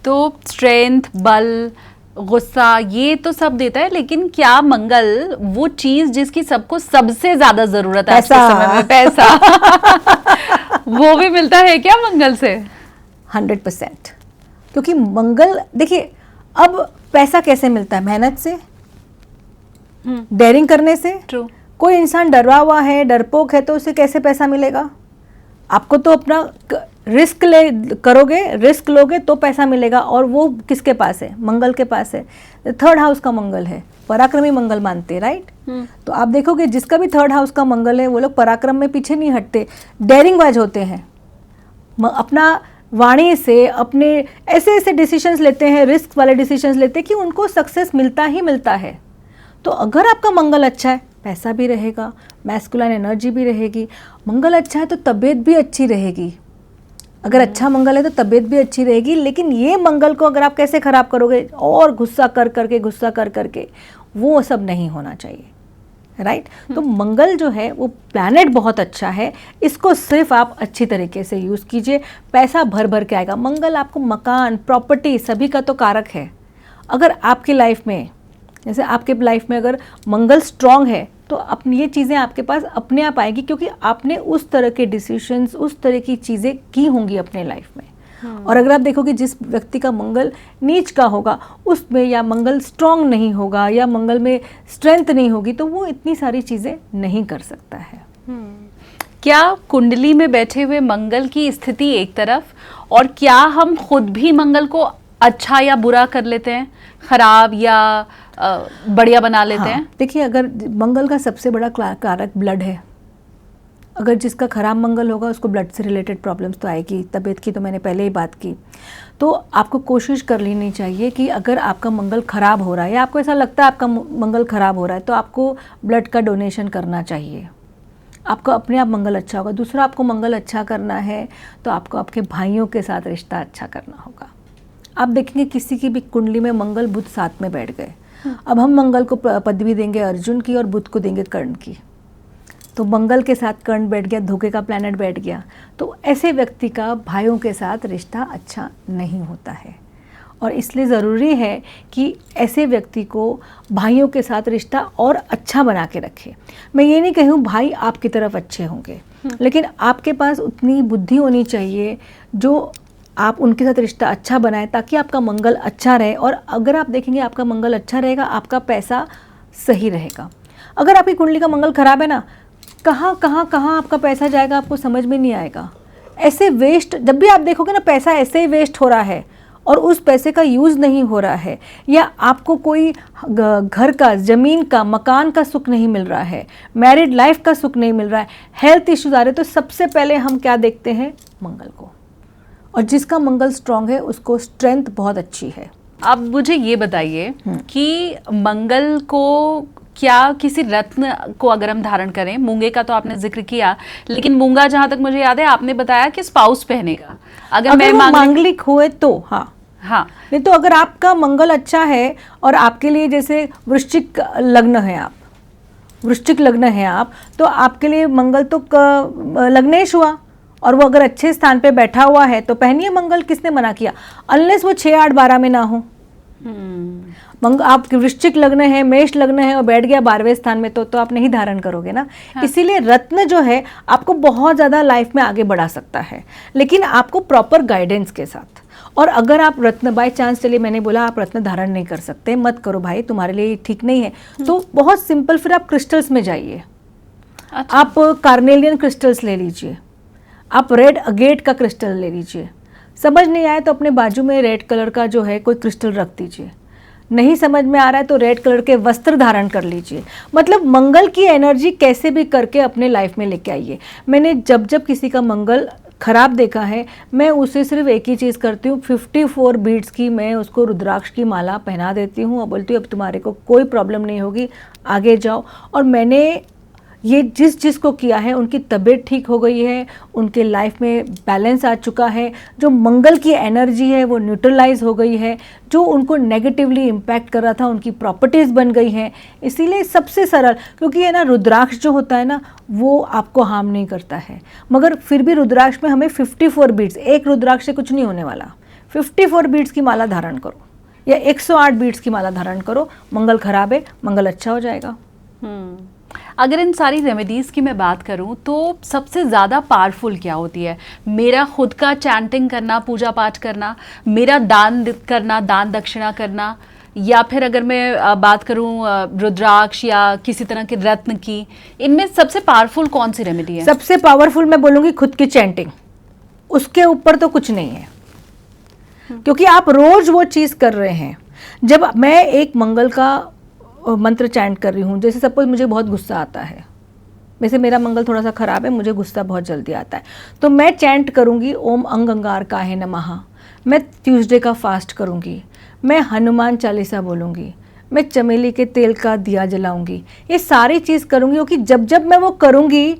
तो स्ट्रेंथ, बल, गुस्सा, ये तो सब देता है, लेकिन क्या मंगल वो चीज जिसकी सबको सबसे ज्यादा जरूरत है आज के समय में, पैसा, वो भी मिलता है क्या मंगल से? 100%। क्योंकि मंगल, देखिए, अब पैसा कैसे मिलता है? मेहनत से, डेयरिंग करने से। ट्रू। कोई इंसान डरा हुआ है, डरपोक है, तो उसे कैसे पैसा मिलेगा? आपको तो अपना रिस्क करोगे, रिस्क लोगे तो पैसा मिलेगा, और वो किसके पास है? मंगल के पास है। थर्ड हाउस का मंगल है, पराक्रमी मंगल मानते हैं, राइट? तो आप देखोगे जिसका भी थर्ड हाउस का मंगल है, वो लोग पराक्रम में पीछे नहीं हटते, डेयरिंग बाज होते हैं, अपना वाणी से अपने ऐसे ऐसे डिसीजंस लेते हैं, रिस्क वाले डिसीजंस लेते हैं कि उनको सक्सेस मिलता ही मिलता है। तो अगर आपका मंगल अच्छा है, पैसा भी रहेगा, मैस्कुलाइन एनर्जी भी रहेगी। मंगल अच्छा है तो तबीयत भी अच्छी रहेगी। अगर अच्छा मंगल है तो तबीयत भी अच्छी रहेगी। लेकिन ये मंगल को अगर आप कैसे ख़राब करोगे, और गुस्सा कर करके, वो सब नहीं होना चाहिए, राइट। तो मंगल जो है वो प्लैनेट बहुत अच्छा है, इसको सिर्फ आप अच्छी तरीके से यूज़ कीजिए, पैसा भर भर के आएगा। मंगल आपको मकान, प्रॉपर्टी सभी का तो कारक है। अगर आपकी लाइफ में, जैसे आपके लाइफ में अगर मंगल स्ट्रांग है तो अपनी ये चीज़ें आपके पास अपने आप आएगी, क्योंकि आपने उस तरह के डिसीजंस, उस तरह की चीज़ें की होंगी अपने लाइफ में। और अगर आप देखोगे जिस व्यक्ति का मंगल नीच का होगा, उसमें या मंगल स्ट्रांग नहीं होगा या मंगल में स्ट्रेंथ नहीं होगी, तो वो इतनी सारी चीज़ें नहीं कर सकता है। क्या कुंडली में बैठे हुए मंगल की स्थिति एक तरफ, और क्या हम खुद भी मंगल को अच्छा या बुरा कर लेते हैं, खराब या बढ़िया बना लेते हैं? देखिए, अगर मंगल का सबसे बड़ा कारक ब्लड है, अगर जिसका खराब मंगल होगा उसको ब्लड से रिलेटेड प्रॉब्लम्स तो आएगी। तबीयत की तो मैंने पहले ही बात की। तो आपको कोशिश कर लेनी चाहिए कि अगर आपका मंगल खराब हो रहा है या आपको ऐसा लगता है आपका मंगल खराब हो रहा है, तो आपको ब्लड का डोनेशन करना चाहिए। आपको अपने आप मंगल अच्छा होगा। दूसरा, आपको मंगल अच्छा करना है तो आपको आपके भाइयों के साथ रिश्ता अच्छा करना होगा। आप देखेंगे किसी की भी कुंडली में मंगल बुध साथ में बैठ गए। अब हम मंगल को पदवी देंगे अर्जुन की और बुध को देंगे कर्ण की, तो मंगल के साथ कर्ण बैठ गया, धोखे का प्लैनेट बैठ गया, तो ऐसे व्यक्ति का भाइयों के साथ रिश्ता अच्छा नहीं होता है। और इसलिए ज़रूरी है कि ऐसे व्यक्ति को भाइयों के साथ रिश्ता और अच्छा बना के रखे। मैं ये नहीं कहूँ भाई आपकी तरफ अच्छे होंगे, लेकिन आपके पास उतनी बुद्धि होनी चाहिए जो आप उनके साथ रिश्ता अच्छा बनाएं, ताकि आपका मंगल अच्छा रहे। और अगर आप देखेंगे आपका मंगल अच्छा रहेगा, आपका पैसा सही रहेगा। अगर आपकी कुंडली का मंगल खराब है ना, कहाँ आपका पैसा जाएगा आपको समझ में नहीं आएगा। ऐसे वेस्ट, जब भी आप देखोगे ना पैसा ऐसे ही वेस्ट हो रहा है और उस पैसे का यूज़ नहीं हो रहा है, या आपको कोई घर का, ज़मीन का, मकान का सुख नहीं मिल रहा है, मैरिड लाइफ का सुख नहीं मिल रहा है, हेल्थ इश्यूज आ रहे, तो सबसे पहले हम क्या देखते हैं? मंगल को। और जिसका मंगल स्ट्रांग है उसको स्ट्रेंथ बहुत अच्छी है। अब मुझे ये बताइए कि मंगल को क्या किसी रत्न को अगर हम धारण करें, मूंगे का तो आपने जिक्र किया, लेकिन मूंगा जहां तक मुझे याद है आपने बताया कि स्पाउस पहनेगा अगर मैं मांगलिक हुए तो। हाँ, नहीं तो अगर आपका मंगल अच्छा है और आपके लिए जैसे वृश्चिक लग्न है आप, तो आपके लिए मंगल तो लग्नेश हुआ, और वो अगर अच्छे स्थान पे बैठा हुआ है तो पहनिए मंगल। किसने मना किया? अनलेस वो 6, 8, 12 में ना हो। आप वृश्चिक लग्न है, मेष लग्न है और बैठ गया 12वें स्थान में, तो आप नहीं धारण करोगे ना। हाँ। इसीलिए रत्न जो है आपको बहुत ज़्यादा लाइफ में आगे बढ़ा सकता है, लेकिन आपको प्रॉपर गाइडेंस के साथ। और अगर आप रत्न बाय चांस, चलिए मैंने बोला आप रत्न धारण नहीं कर सकते, मत करो भाई, तुम्हारे लिए ठीक नहीं है, तो बहुत सिंपल, फिर आप क्रिस्टल्स में जाइए। अच्छा। आप कार्नेलियन क्रिस्टल्स ले लीजिए, आप रेड अगेट का क्रिस्टल ले लीजिए। समझ नहीं आए तो अपने बाजू में रेड कलर का जो है कोई क्रिस्टल रख दीजिए। नहीं समझ में आ रहा है तो रेड कलर के वस्त्र धारण कर लीजिए। मतलब मंगल की एनर्जी कैसे भी करके अपने लाइफ में लेके आइए। मैंने जब किसी का मंगल खराब देखा है, मैं उसे सिर्फ एक ही चीज़ करती हूँ, 54 बीड्स की मैं उसको रुद्राक्ष की माला पहना देती हूँ और बोलती हूँ अब तुम्हारे को कोई प्रॉब्लम नहीं होगी, आगे जाओ। और मैंने ये जिसको किया है उनकी तबीयत ठीक हो गई है, उनके लाइफ में बैलेंस आ चुका है, जो मंगल की एनर्जी है वो न्यूट्रलाइज हो गई है, जो उनको नेगेटिवली इम्पैक्ट कर रहा था उनकी प्रॉपर्टीज़ बन गई हैं। इसीलिए सबसे सरल, क्योंकि है ना रुद्राक्ष जो होता है ना वो आपको हार्म नहीं करता है, मगर फिर भी रुद्राक्ष में हमें 54 बीड्स, एक रुद्राक्ष से कुछ नहीं होने वाला, 54 बीड्स की माला धारण करो या 108 बीड्स की माला धारण करो। मंगल खराब है, मंगल अच्छा हो जाएगा। अगर इन सारी रेमेडीज़ की मैं बात करूं तो सबसे ज़्यादा पावरफुल क्या होती है? मेरा खुद का चैंटिंग करना, पूजा पाठ करना, मेरा दान करना, दान दक्षिणा करना, या फिर अगर मैं बात करूं रुद्राक्ष या किसी तरह के रत्न की, इनमें सबसे पावरफुल कौन सी रेमेडी है? सबसे पावरफुल मैं बोलूँगी खुद की चैंटिंग, उसके ऊपर तो कुछ नहीं है, क्योंकि आप रोज़ वो चीज़ कर रहे हैं। जब मैं एक मंगल का मंत्र चैंट कर रही हूँ, जैसे सपोज मुझे बहुत गुस्सा आता है, वैसे मेरा मंगल थोड़ा सा खराब है, मुझे गुस्सा बहुत जल्दी आता है, तो मैं चैंट करूँगी ओम अंग अंगारकाय नमः, मैं ट्यूसडे का फास्ट करूँगी, मैं हनुमान चालीसा बोलूँगी, मैं चमेली के तेल का दिया जलाऊँगी, ये सारी चीज़ करूँगी। क्योंकि जब जब मैं वो करूँगी,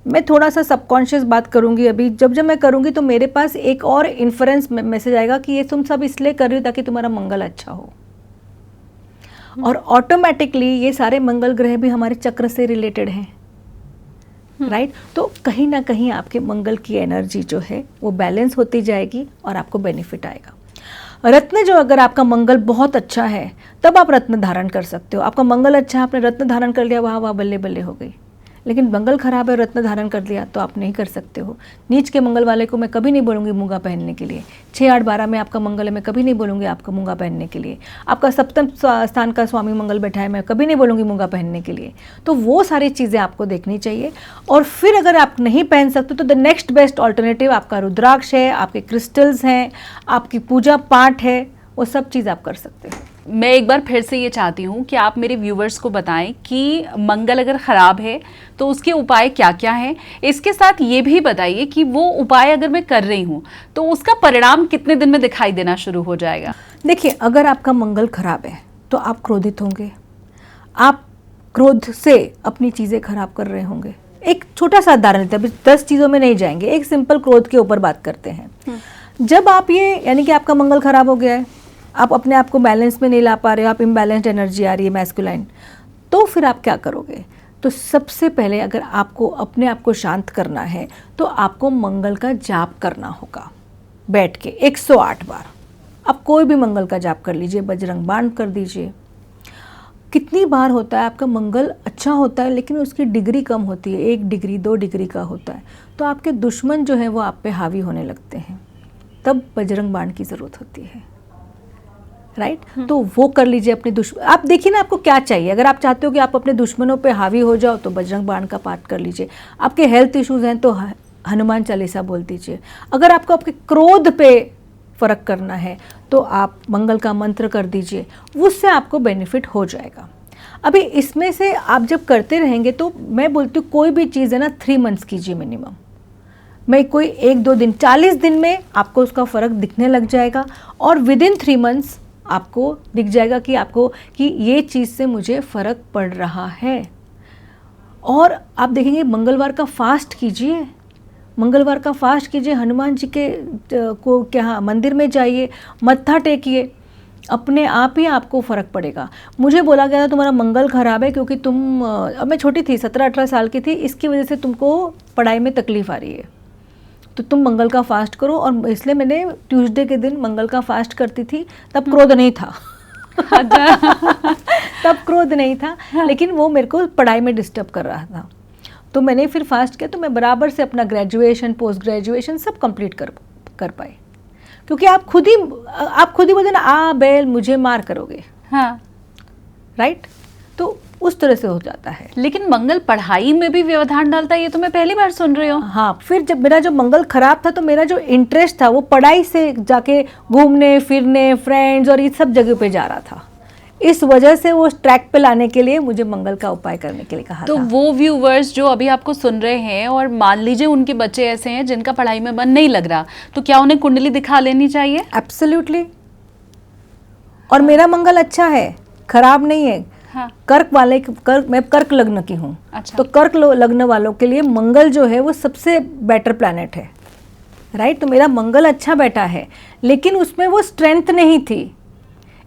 मैं थोड़ा सा सबकॉन्शियस बात करूँगी अभी, जब जब मैं करूँगी तो मेरे पास एक और इन्फ्रेंस मैसेज आएगा कि ये तुम सब इसलिए कर रही हो ताकि तुम्हारा मंगल अच्छा हो। और ऑटोमेटिकली ये सारे मंगल ग्रह भी हमारे चक्र से रिलेटेड हैं, राइट? तो कहीं ना कहीं आपके मंगल की एनर्जी जो है वो बैलेंस होती जाएगी और आपको बेनिफिट आएगा। रत्न जो, अगर आपका मंगल बहुत अच्छा है तब आप रत्न धारण कर सकते हो। आपका मंगल अच्छा है, आपने रत्न धारण कर लिया, वाह वाह बल्ले बल्ले हो गई। लेकिन मंगल खराब है, रत्न धारण कर लिया तो आप नहीं कर सकते हो। नीच के मंगल वाले को मैं कभी नहीं बोलूँगी मूंगा पहनने के लिए। 6, 8, 12 में आपका मंगल है, मैं कभी नहीं बोलूँगी आपका मूंगा पहनने के लिए। आपका सप्तम स्थान का स्वामी मंगल बैठा है, मैं कभी नहीं बोलूँगी मूंगा पहनने के लिए। तो वो सारी चीज़ें आपको देखनी चाहिए। और फिर अगर आप नहीं पहन सकते तो द नेक्स्ट बेस्ट ऑल्टरनेटिव आपका रुद्राक्ष है, आपके क्रिस्टल्स हैं, आपकी पूजा पाठ है, वो सब चीज़ आप कर सकते हो। मैं एक बार फिर से ये चाहती हूँ कि आप मेरे व्यूवर्स को बताएं कि मंगल अगर ख़राब है तो उसके उपाय क्या क्या हैं। इसके साथ ये भी बताइए कि वो उपाय अगर मैं कर रही हूँ तो उसका परिणाम कितने दिन में दिखाई देना शुरू हो जाएगा। देखिए, अगर आपका मंगल खराब है तो आप क्रोधित होंगे, आप क्रोध से अपनी चीज़ें खराब कर रहे होंगे। एक छोटा सा उदाहरण लेते हैं, 10 चीज़ों में नहीं जाएंगे, एक सिंपल क्रोध के ऊपर बात करते हैं। जब आप ये, यानी कि आपका मंगल खराब हो गया है, आप अपने आप को बैलेंस में नहीं ला पा रहे हो, आप इम्बैलेंस्ड एनर्जी आ रही है मैस्कुलाइन, तो फिर आप क्या करोगे? तो सबसे पहले अगर आपको अपने आप को शांत करना है तो आपको मंगल का जाप करना होगा, बैठ के 108 बार। आप कोई भी मंगल का जाप कर लीजिए, बजरंग बाण कर दीजिए। कितनी बार होता है आपका मंगल अच्छा होता है लेकिन उसकी डिग्री कम होती है, 1 डिग्री 2 डिग्री का होता है, तो आपके दुश्मन जो है वो आप पे हावी होने लगते हैं, तब बजरंग बाण की ज़रूरत होती है, राइट? तो वो कर लीजिए अपने दुश्मन। आप देखिए ना आपको क्या चाहिए। अगर आप चाहते हो कि आप अपने दुश्मनों पे हावी हो जाओ तो बजरंग बाण का पाठ कर लीजिए। आपके हेल्थ इश्यूज हैं तो हनुमान चालीसा बोल दीजिए। अगर आपको आपके क्रोध पे फ़र्क करना है तो आप मंगल का मंत्र कर दीजिए, उससे आपको बेनिफिट हो जाएगा। अभी इसमें से आप जब करते रहेंगे तो मैं बोलती हूँ कोई भी चीज़ है ना 3 मंथ्स कीजिए मिनिमम। मैं कोई 1-2 दिन, 40 दिन में आपको उसका फ़र्क दिखने लग जाएगा और विदिन 3 मंथ्स आपको दिख जाएगा कि आपको कि ये चीज़ से मुझे फ़र्क पड़ रहा है। और आप देखेंगे मंगलवार का फास्ट कीजिए, मंगलवार का फास्ट कीजिए, हनुमान जी के को क्या मंदिर में जाइए, मत्था टेकिए, अपने आप ही आपको फ़र्क पड़ेगा। मुझे बोला गया था तुम्हारा मंगल ख़राब है क्योंकि तुम, अब मैं छोटी थी, 17-18 साल की थी, इसकी वजह से तुमको पढ़ाई में तकलीफ़ आ रही है, तो तुम मंगल का फास्ट करो। और इसलिए मैंने ट्यूसडे के दिन मंगल का फास्ट करती थी। तब क्रोध नहीं था तब क्रोध नहीं था, लेकिन वो मेरे को पढ़ाई में डिस्टर्ब कर रहा था, तो मैंने फिर फास्ट किया। तो मैं बराबर से अपना ग्रेजुएशन, पोस्ट ग्रेजुएशन सब कंप्लीट कर पाई, क्योंकि आप खुद ही बोलते ना, आ बैल मुझे मार करोगे, हाँ, राइट? तो उस तरह से हो जाता है। लेकिन मंगल पढ़ाई में भी व्यवधान डालता है, ये तो मैं पहली बार सुन रही हूँ। हाँ, फिर जब मेरा जो मंगल खराब था तो मेरा जो इंटरेस्ट था वो पढ़ाई से जाके घूमने फिरने, फ्रेंड्स और ये सब जगह पे जा रहा था। इस वजह से वो ट्रैक पे लाने के लिए मुझे मंगल का उपाय करने के लिए कहा तो था। वो व्यूवर्स जो अभी आपको सुन रहे हैं और मान लीजिए उनके बच्चे ऐसे हैं जिनका पढ़ाई में मन नहीं लग रहा, तो क्या उन्हें कुंडली दिखा लेनी चाहिए? एब्सोल्युटली। और मेरा मंगल अच्छा है, खराब नहीं है। हाँ। मैं कर्क लग्न की हूँ। अच्छा। तो कर्क लग्न वालों के लिए मंगल जो है वो सबसे बेटर प्लैनेट है, राइट? तो मेरा मंगल अच्छा बैठा है, लेकिन उसमें वो स्ट्रेंथ नहीं थी।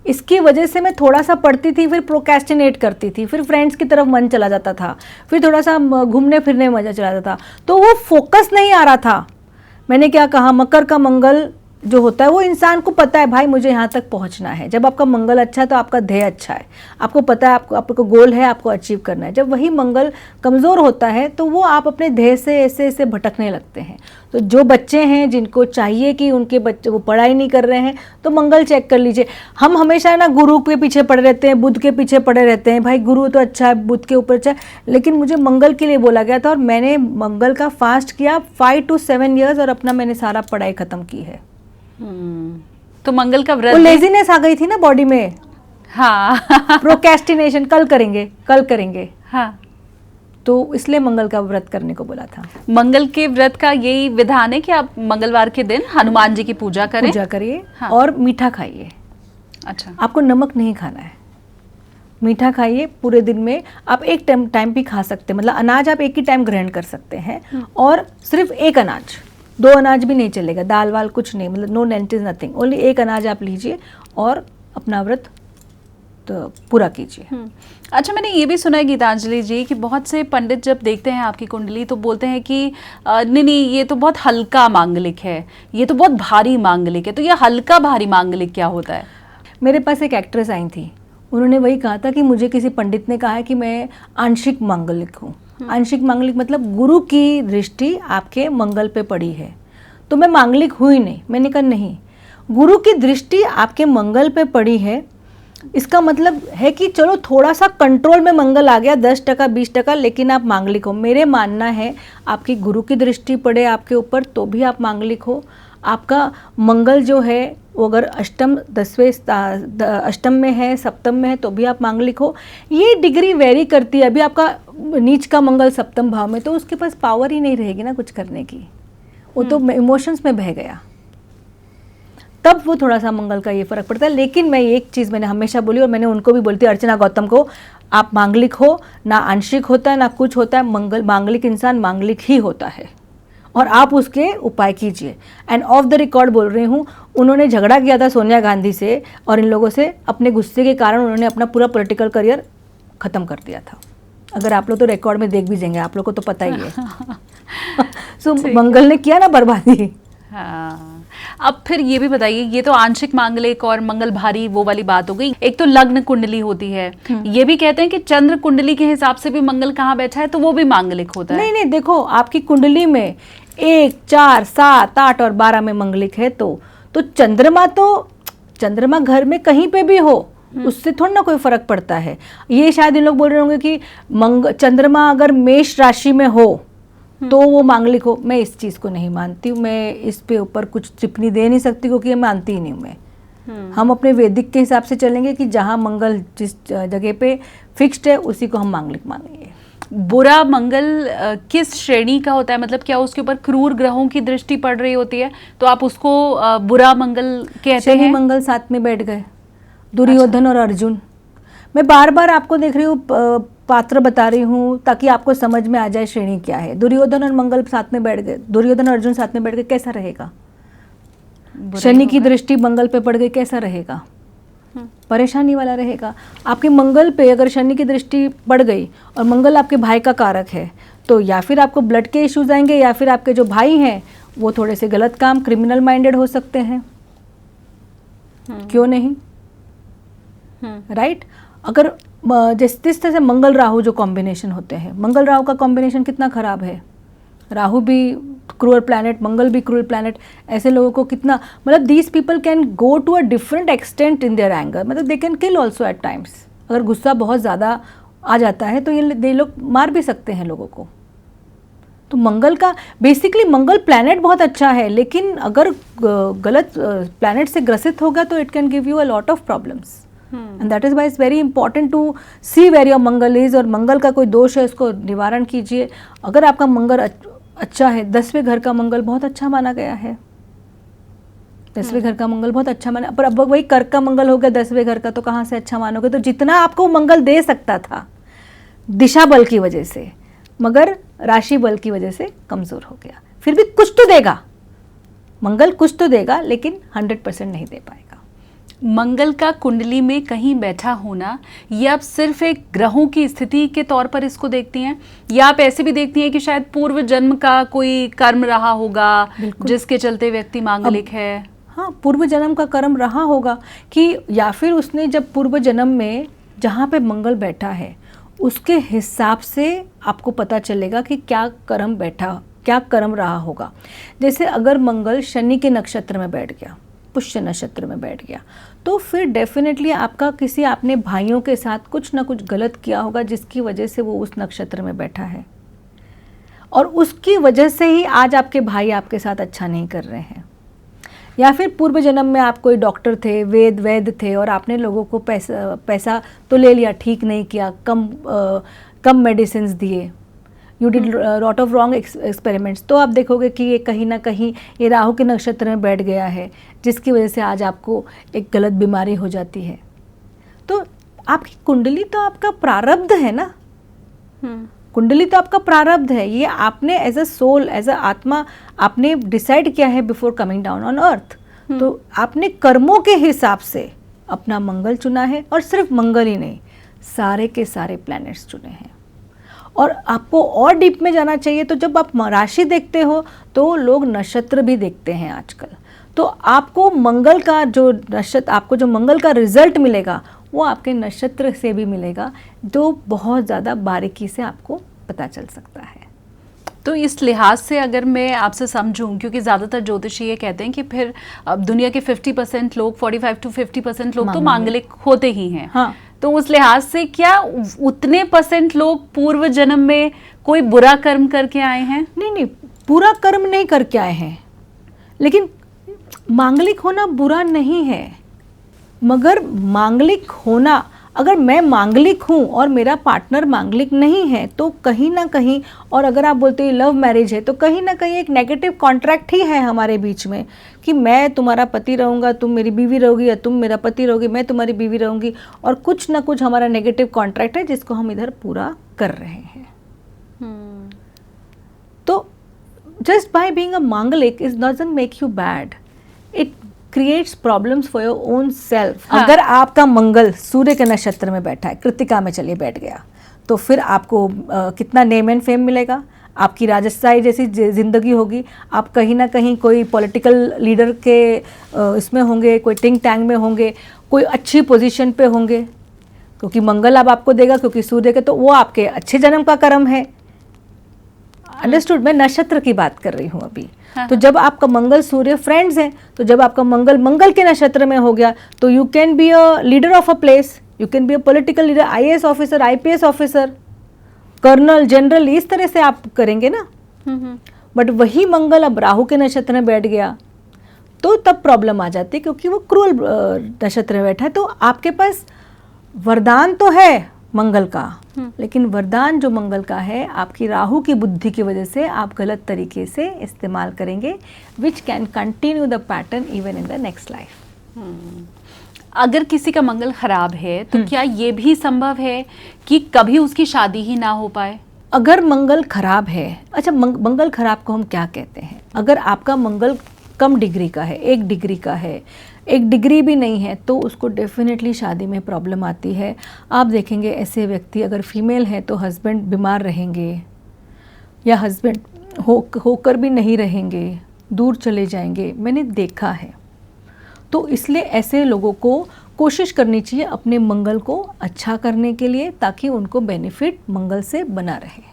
इसकी वजह से मैं थोड़ा सा पढ़ती थी, फिर प्रोक्रेस्टिनेट करती थी, फिर फ्रेंड्स की तरफ मन चला जाता था, फिर थोड़ा सा घूमने फिरने में मजा चला जाता था, तो वो फोकस नहीं आ रहा था। मैंने क्या कहा, मकर का मंगल जो होता है वो इंसान को पता है भाई मुझे यहाँ तक पहुँचना है। जब आपका मंगल अच्छा है तो आपका ध्येय अच्छा है, आपको पता है आपको गोल है, आपको अचीव करना है। जब वही मंगल कमज़ोर होता है तो वो आप अपने ध्येय से ऐसे भटकने लगते हैं। तो जो बच्चे हैं जिनको चाहिए कि उनके बच्चे वो पढ़ाई नहीं कर रहे हैं तो मंगल चेक कर लीजिए। हम हमेशा ना गुरु के पीछे पड़े रहते हैं, बुध के पीछे पड़े रहते हैं, भाई गुरु तो अच्छा है, बुध के ऊपर अच्छा है, लेकिन मुझे मंगल के लिए बोला गया था और मैंने मंगल का फास्ट किया 5 to 7 years और अपना मैंने सारा पढ़ाई ख़त्म की है। तो मंगल का व्रत, वो लेजीनेस आ गई थी ना बॉडी में, हाँ प्रोक्रेस्टिनेशन, कल करेंगे। हाँ, तो इसलिए मंगल का व्रत करने को बोला था। मंगल के व्रत का यही विधान है कि आप मंगलवार के दिन हनुमान जी की पूजा करें, पूजा करिए हाँ। और मीठा खाइए। अच्छा, आपको नमक नहीं खाना है, मीठा खाइए पूरे दिन में। आप एक टाइम भी खा सकते हैं, मतलब अनाज आप एक ही टाइम ग्रहण कर सकते हैं, और सिर्फ एक अनाज, 2 अनाज भी नहीं चलेगा, दाल वाल कुछ नहीं, मतलब नो लेंटिल्स नथिंग, ओनली एक अनाज आप लीजिए और अपना व्रत तो पूरा कीजिए। अच्छा, मैंने ये भी सुना है गीतांजलि जी कि बहुत से पंडित जब देखते हैं आपकी कुंडली तो बोलते हैं कि नहीं नहीं, ये तो बहुत हल्का मांगलिक है, ये तो बहुत भारी मांगलिक है। तो ये हल्का भारी मांगलिक क्या होता है? मेरे पास एक एक्ट्रेस आई थी, उन्होंने वही कहा था कि मुझे किसी पंडित ने कहा है कि मैं आंशिक मांगलिक हूँ। आंशिक मांगलिक मतलब गुरु की दृष्टि आपके मंगल पे पड़ी है, तो मैं मांगलिक हुई नहीं। मैंने कहा नहीं, गुरु की दृष्टि आपके मंगल पे पड़ी है, इसका मतलब है कि चलो थोड़ा सा कंट्रोल में मंगल आ गया, 10% 20%, लेकिन आप मांगलिक हो। मेरे मानना है आपकी गुरु की दृष्टि पड़े आपके ऊपर तो भी आप मांगलिक हो। आपका मंगल जो है वो अगर अष्टम 10वें अष्टम में है, सप्तम में है, तो भी आप मांगलिक हो। ये डिग्री वेरी करती है। अभी आपका नीच का मंगल सप्तम भाव में, तो उसके पास पावर ही नहीं रहेगी ना कुछ करने की, वो तो इमोशंस में बह गया, तब वो थोड़ा सा मंगल का ये फर्क पड़ता है। लेकिन मैं एक चीज़ मैंने हमेशा बोली और मैंने उनको भी बोलती, अर्चना गौतम को, आप मांगलिक हो ना, आंशिक होता है ना कुछ होता है, मांगलिक इंसान मांगलिक ही होता है, और आप उसके उपाय कीजिए। एंड ऑफ द रिकॉर्ड बोल रही हूँ, उन्होंने झगड़ा किया था सोनिया गांधी से और इन लोगों से, अपने गुस्से के कारण उन्होंने अपना पूरा पॉलिटिकल करियर ख़त्म कर दिया था। अगर आप लोग तो रिकॉर्ड में देख भी जाएंगे, आप लोग को तो पता ही है। सो मंगल ने किया ना बर्बादी। हाँ, अब फिर ये भी बताइए, ये तो आंशिक मांगलिक और मंगल भारी वो वाली बात हो गई। एक तो लग्न कुंडली होती है, ये भी कहते हैं कि चंद्र कुंडली के हिसाब से भी मंगल कहाँ बैठा है तो वो भी मांगलिक होता है। नहीं नहीं, देखो आपकी कुंडली में 1, 4, 7, 8 और 12 में मंगलिक है, तो चंद्रमा घर में कहीं पे भी हो, उससे थोड़ा ना कोई फर्क पड़ता है। ये शायद इन लोग बोल रहे होंगे कि चंद्रमा अगर मेष राशि में हो तो वो मांगलिक हो। मैं इस चीज़ को नहीं मानती हूँ, मैं इस पे ऊपर कुछ टिप्पणी दे नहीं सकती, क्योंकि ये मानती ही नहीं हूँ मैं। हम अपने वैदिक के हिसाब से चलेंगे कि जहाँ मंगल जिस जगह पे फिक्स्ड है उसी को हम मांगलिक मानेंगे। बुरा मंगल किस श्रेणी का होता है? मतलब क्या उसके ऊपर क्रूर ग्रहों की दृष्टि पड़ रही होती है तो आप उसको बुरा मंगल कहते हैं? शनि मंगल साथ में बैठ गए, दुर्योधन और अर्जुन। मैं बार बार आपको देख रही हूँ, पात्र बता रही हूँ ताकि आपको समझ में आ जाए श्रेणी क्या है। दुर्योधन और मंगल साथ में बैठ गए, दुर्योधन और अर्जुन साथ में बैठ गए, कैसा रहेगा? शनि की दृष्टि मंगल पे पड़ गई, कैसा रहेगा? परेशानी वाला रहेगा। आपके मंगल पे अगर शनि की दृष्टि पड़ गई और मंगल आपके भाई का कारक है, तो या फिर आपको ब्लड के इश्यूज आएंगे, या फिर आपके जो भाई हैं वो थोड़े से गलत काम, क्रिमिनल माइंडेड हो सकते हैं। क्यों नहीं? राइट? अगर जिस तरह से मंगल राहु जो कॉम्बिनेशन होते हैं, मंगल राहु का कॉम्बिनेशन कितना खराब है। राहु भी क्रूअल प्लैनेट, मंगल भी क्रूअल प्लैनेट। ऐसे लोगों को कितना, मतलब these people can go to a different extent in their anger, मतलब they can kill also at times. अगर गुस्सा बहुत ज़्यादा आ जाता है तो ये लोग मार भी सकते हैं लोगों को। तो मंगल का बेसिकली, मंगल प्लैनेट बहुत अच्छा है, लेकिन अगर गलत प्लैनेट से ग्रसित होगा तो it can give you a lot of problems. And that is why it's very important to see where your Mangal is, और मंगल का कोई दोष है उसको निवारण कीजिए। अगर आपका मंगल अच्छा है, 10वें घर का मंगल बहुत अच्छा माना गया है, 10वें घर का मंगल बहुत अच्छा माना, पर अब वही कर्क का मंगल हो गया 10वें घर का, तो कहाँ से अच्छा मानोगे? तो जितना आपको मंगल दे सकता था दिशा बल की वजह से, मगर राशि बल की वजह से कमजोर हो गया। फिर भी कुछ तो देगा मंगल, कुछ तो देगा, लेकिन 100% नहीं दे पाएगा। मंगल का कुंडली में कहीं बैठा होना, ये आप सिर्फ एक ग्रहों की स्थिति के तौर पर इसको देखती हैं, या आप ऐसे भी देखती हैं कि शायद पूर्व जन्म का कोई कर्म रहा होगा जिसके चलते व्यक्ति मांगलिक है? हाँ, पूर्व जन्म का कर्म रहा होगा कि, या फिर उसने जब पूर्व जन्म में जहाँ पे मंगल बैठा है उसके हिसाब से आपको पता चलेगा कि क्या कर्म बैठा, क्या कर्म रहा होगा। जैसे अगर मंगल शनि के नक्षत्र में बैठ गया, पुष्य नक्षत्र में बैठ गया, तो फिर डेफिनेटली आपका किसी आपने भाइयों के साथ कुछ ना कुछ गलत किया होगा जिसकी वजह से वो उस नक्षत्र में बैठा है, और उसकी वजह से ही आज आपके भाई आपके साथ अच्छा नहीं कर रहे हैं। या फिर पूर्व जन्म में आप कोई डॉक्टर थे, वैद्य थे, और आपने लोगों को पैसा तो ले लिया, ठीक नहीं किया, कम मेडिसिन दिए, you did lot of wrong experiments, तो आप देखोगे कि ये कहीं ना कहीं ये राहु के नक्षत्र में बैठ गया है, जिसकी वजह से आज आपको एक गलत बीमारी हो जाती है। तो आपकी कुंडली तो आपका प्रारब्ध है ना, कुंडली तो आपका प्रारब्ध है, ये आपने as a soul, as a आत्मा आपने डिसाइड किया है before coming down on earth. तो आपने कर्मों के हिसाब से अपना मंगल चुना है, और सिर्फ मंगल ही नहीं, सारे के सारे प्लैनेट्स चुने हैं। और आपको और डीप में जाना चाहिए तो जब आप राशि देखते हो तो लोग नक्षत्र भी देखते हैं आजकल। तो आपको मंगल का जो नक्षत्र, आपको जो मंगल का रिजल्ट मिलेगा वो आपके नक्षत्र से भी मिलेगा, जो बहुत ज़्यादा बारीकी से आपको पता चल सकता है। तो इस लिहाज से अगर मैं आपसे समझूं, क्योंकि ज़्यादातर ज्योतिषी ये कहते हैं कि फिर अब दुनिया के 50% लोग, 45 to 50% लोग तो मांगलिक होते ही हैं। हाँ। तो उस लिहाज से क्या उतने % लोग पूर्व जन्म में कोई बुरा कर्म करके आए हैं? नहीं, पूरा कर्म नहीं करके आए हैं, लेकिन मांगलिक होना बुरा नहीं है। मगर मांगलिक होना, अगर मैं मांगलिक हूँ और मेरा पार्टनर मांगलिक नहीं है तो कहीं ना कहीं, और अगर आप बोलते हैं लव मैरिज है, तो कहीं ना कहीं एक नेगेटिव कॉन्ट्रैक्ट ही है हमारे बीच में कि मैं तुम्हारा पति रहूँगा, तुम मेरी बीवी रहोगी, या तुम मेरा पति रहोगी, मैं तुम्हारी बीवी रहूँगी, और कुछ ना कुछ हमारा नेगेटिव कॉन्ट्रैक्ट है जिसको हम इधर पूरा कर रहे हैं। तो जस्ट बाय बीइंग अ मांगलिक is doesn't make you bad, it creates problems for your own self. अगर आपका मंगल सूर्य के नक्षत्र में बैठा है, कृतिका में चलिए बैठ गया, तो फिर आपको कितना नेम एंड फेम मिलेगा, आपकी राजशाही जैसी जिंदगी होगी, आप कहीं ना कहीं कोई पॉलिटिकल लीडर के इसमें होंगे, कोई थिंक टैंक में होंगे, कोई अच्छी पोजीशन पे होंगे, क्योंकि मंगल अब आपको देगा, क्योंकि सूर्य के, तो वो आपके अच्छे जन्म का कर्म है। अंडरस्टूड? मैं नक्षत्र की बात कर रही हूँ अभी। तो जब आपका मंगल सूर्य फ्रेंड्स हैं, तो जब आपका मंगल के नक्षत्र में हो गया, तो you can be a leader of a place, you can be a political leader, IAS officer, IPS officer, colonel, general, इस तरह से आप करेंगे ना। बट वही मंगल अब राहु के नक्षत्र में बैठ गया तो तब प्रॉब्लम आ जाती है, क्योंकि वो क्रूअल नक्षत्र में बैठा है। तो आपके पास वरदान तो है मंगल का, लेकिन वरदान जो मंगल का है, आपकी राहु की बुद्धि की वजह से आप गलत तरीके से इस्तेमाल करेंगे, which can continue the pattern even in the next life. अगर किसी का मंगल खराब है तो क्या ये भी संभव है कि कभी उसकी शादी ही ना हो पाए? अगर मंगल खराब है, अच्छा मंगल खराब को हम क्या कहते हैं? अगर आपका मंगल कम डिग्री का है, 1 डिग्री का है, 1 डिग्री भी नहीं है, तो उसको डेफिनेटली शादी में प्रॉब्लम आती है। आप देखेंगे ऐसे व्यक्ति, अगर फीमेल है तो हस्बैंड बीमार रहेंगे, या हस्बैंड होकर भी नहीं रहेंगे, दूर चले जाएंगे, मैंने देखा है। तो इसलिए ऐसे लोगों को कोशिश करनी चाहिए अपने मंगल को अच्छा करने के लिए, ताकि उनको बेनिफिट मंगल से बना रहे।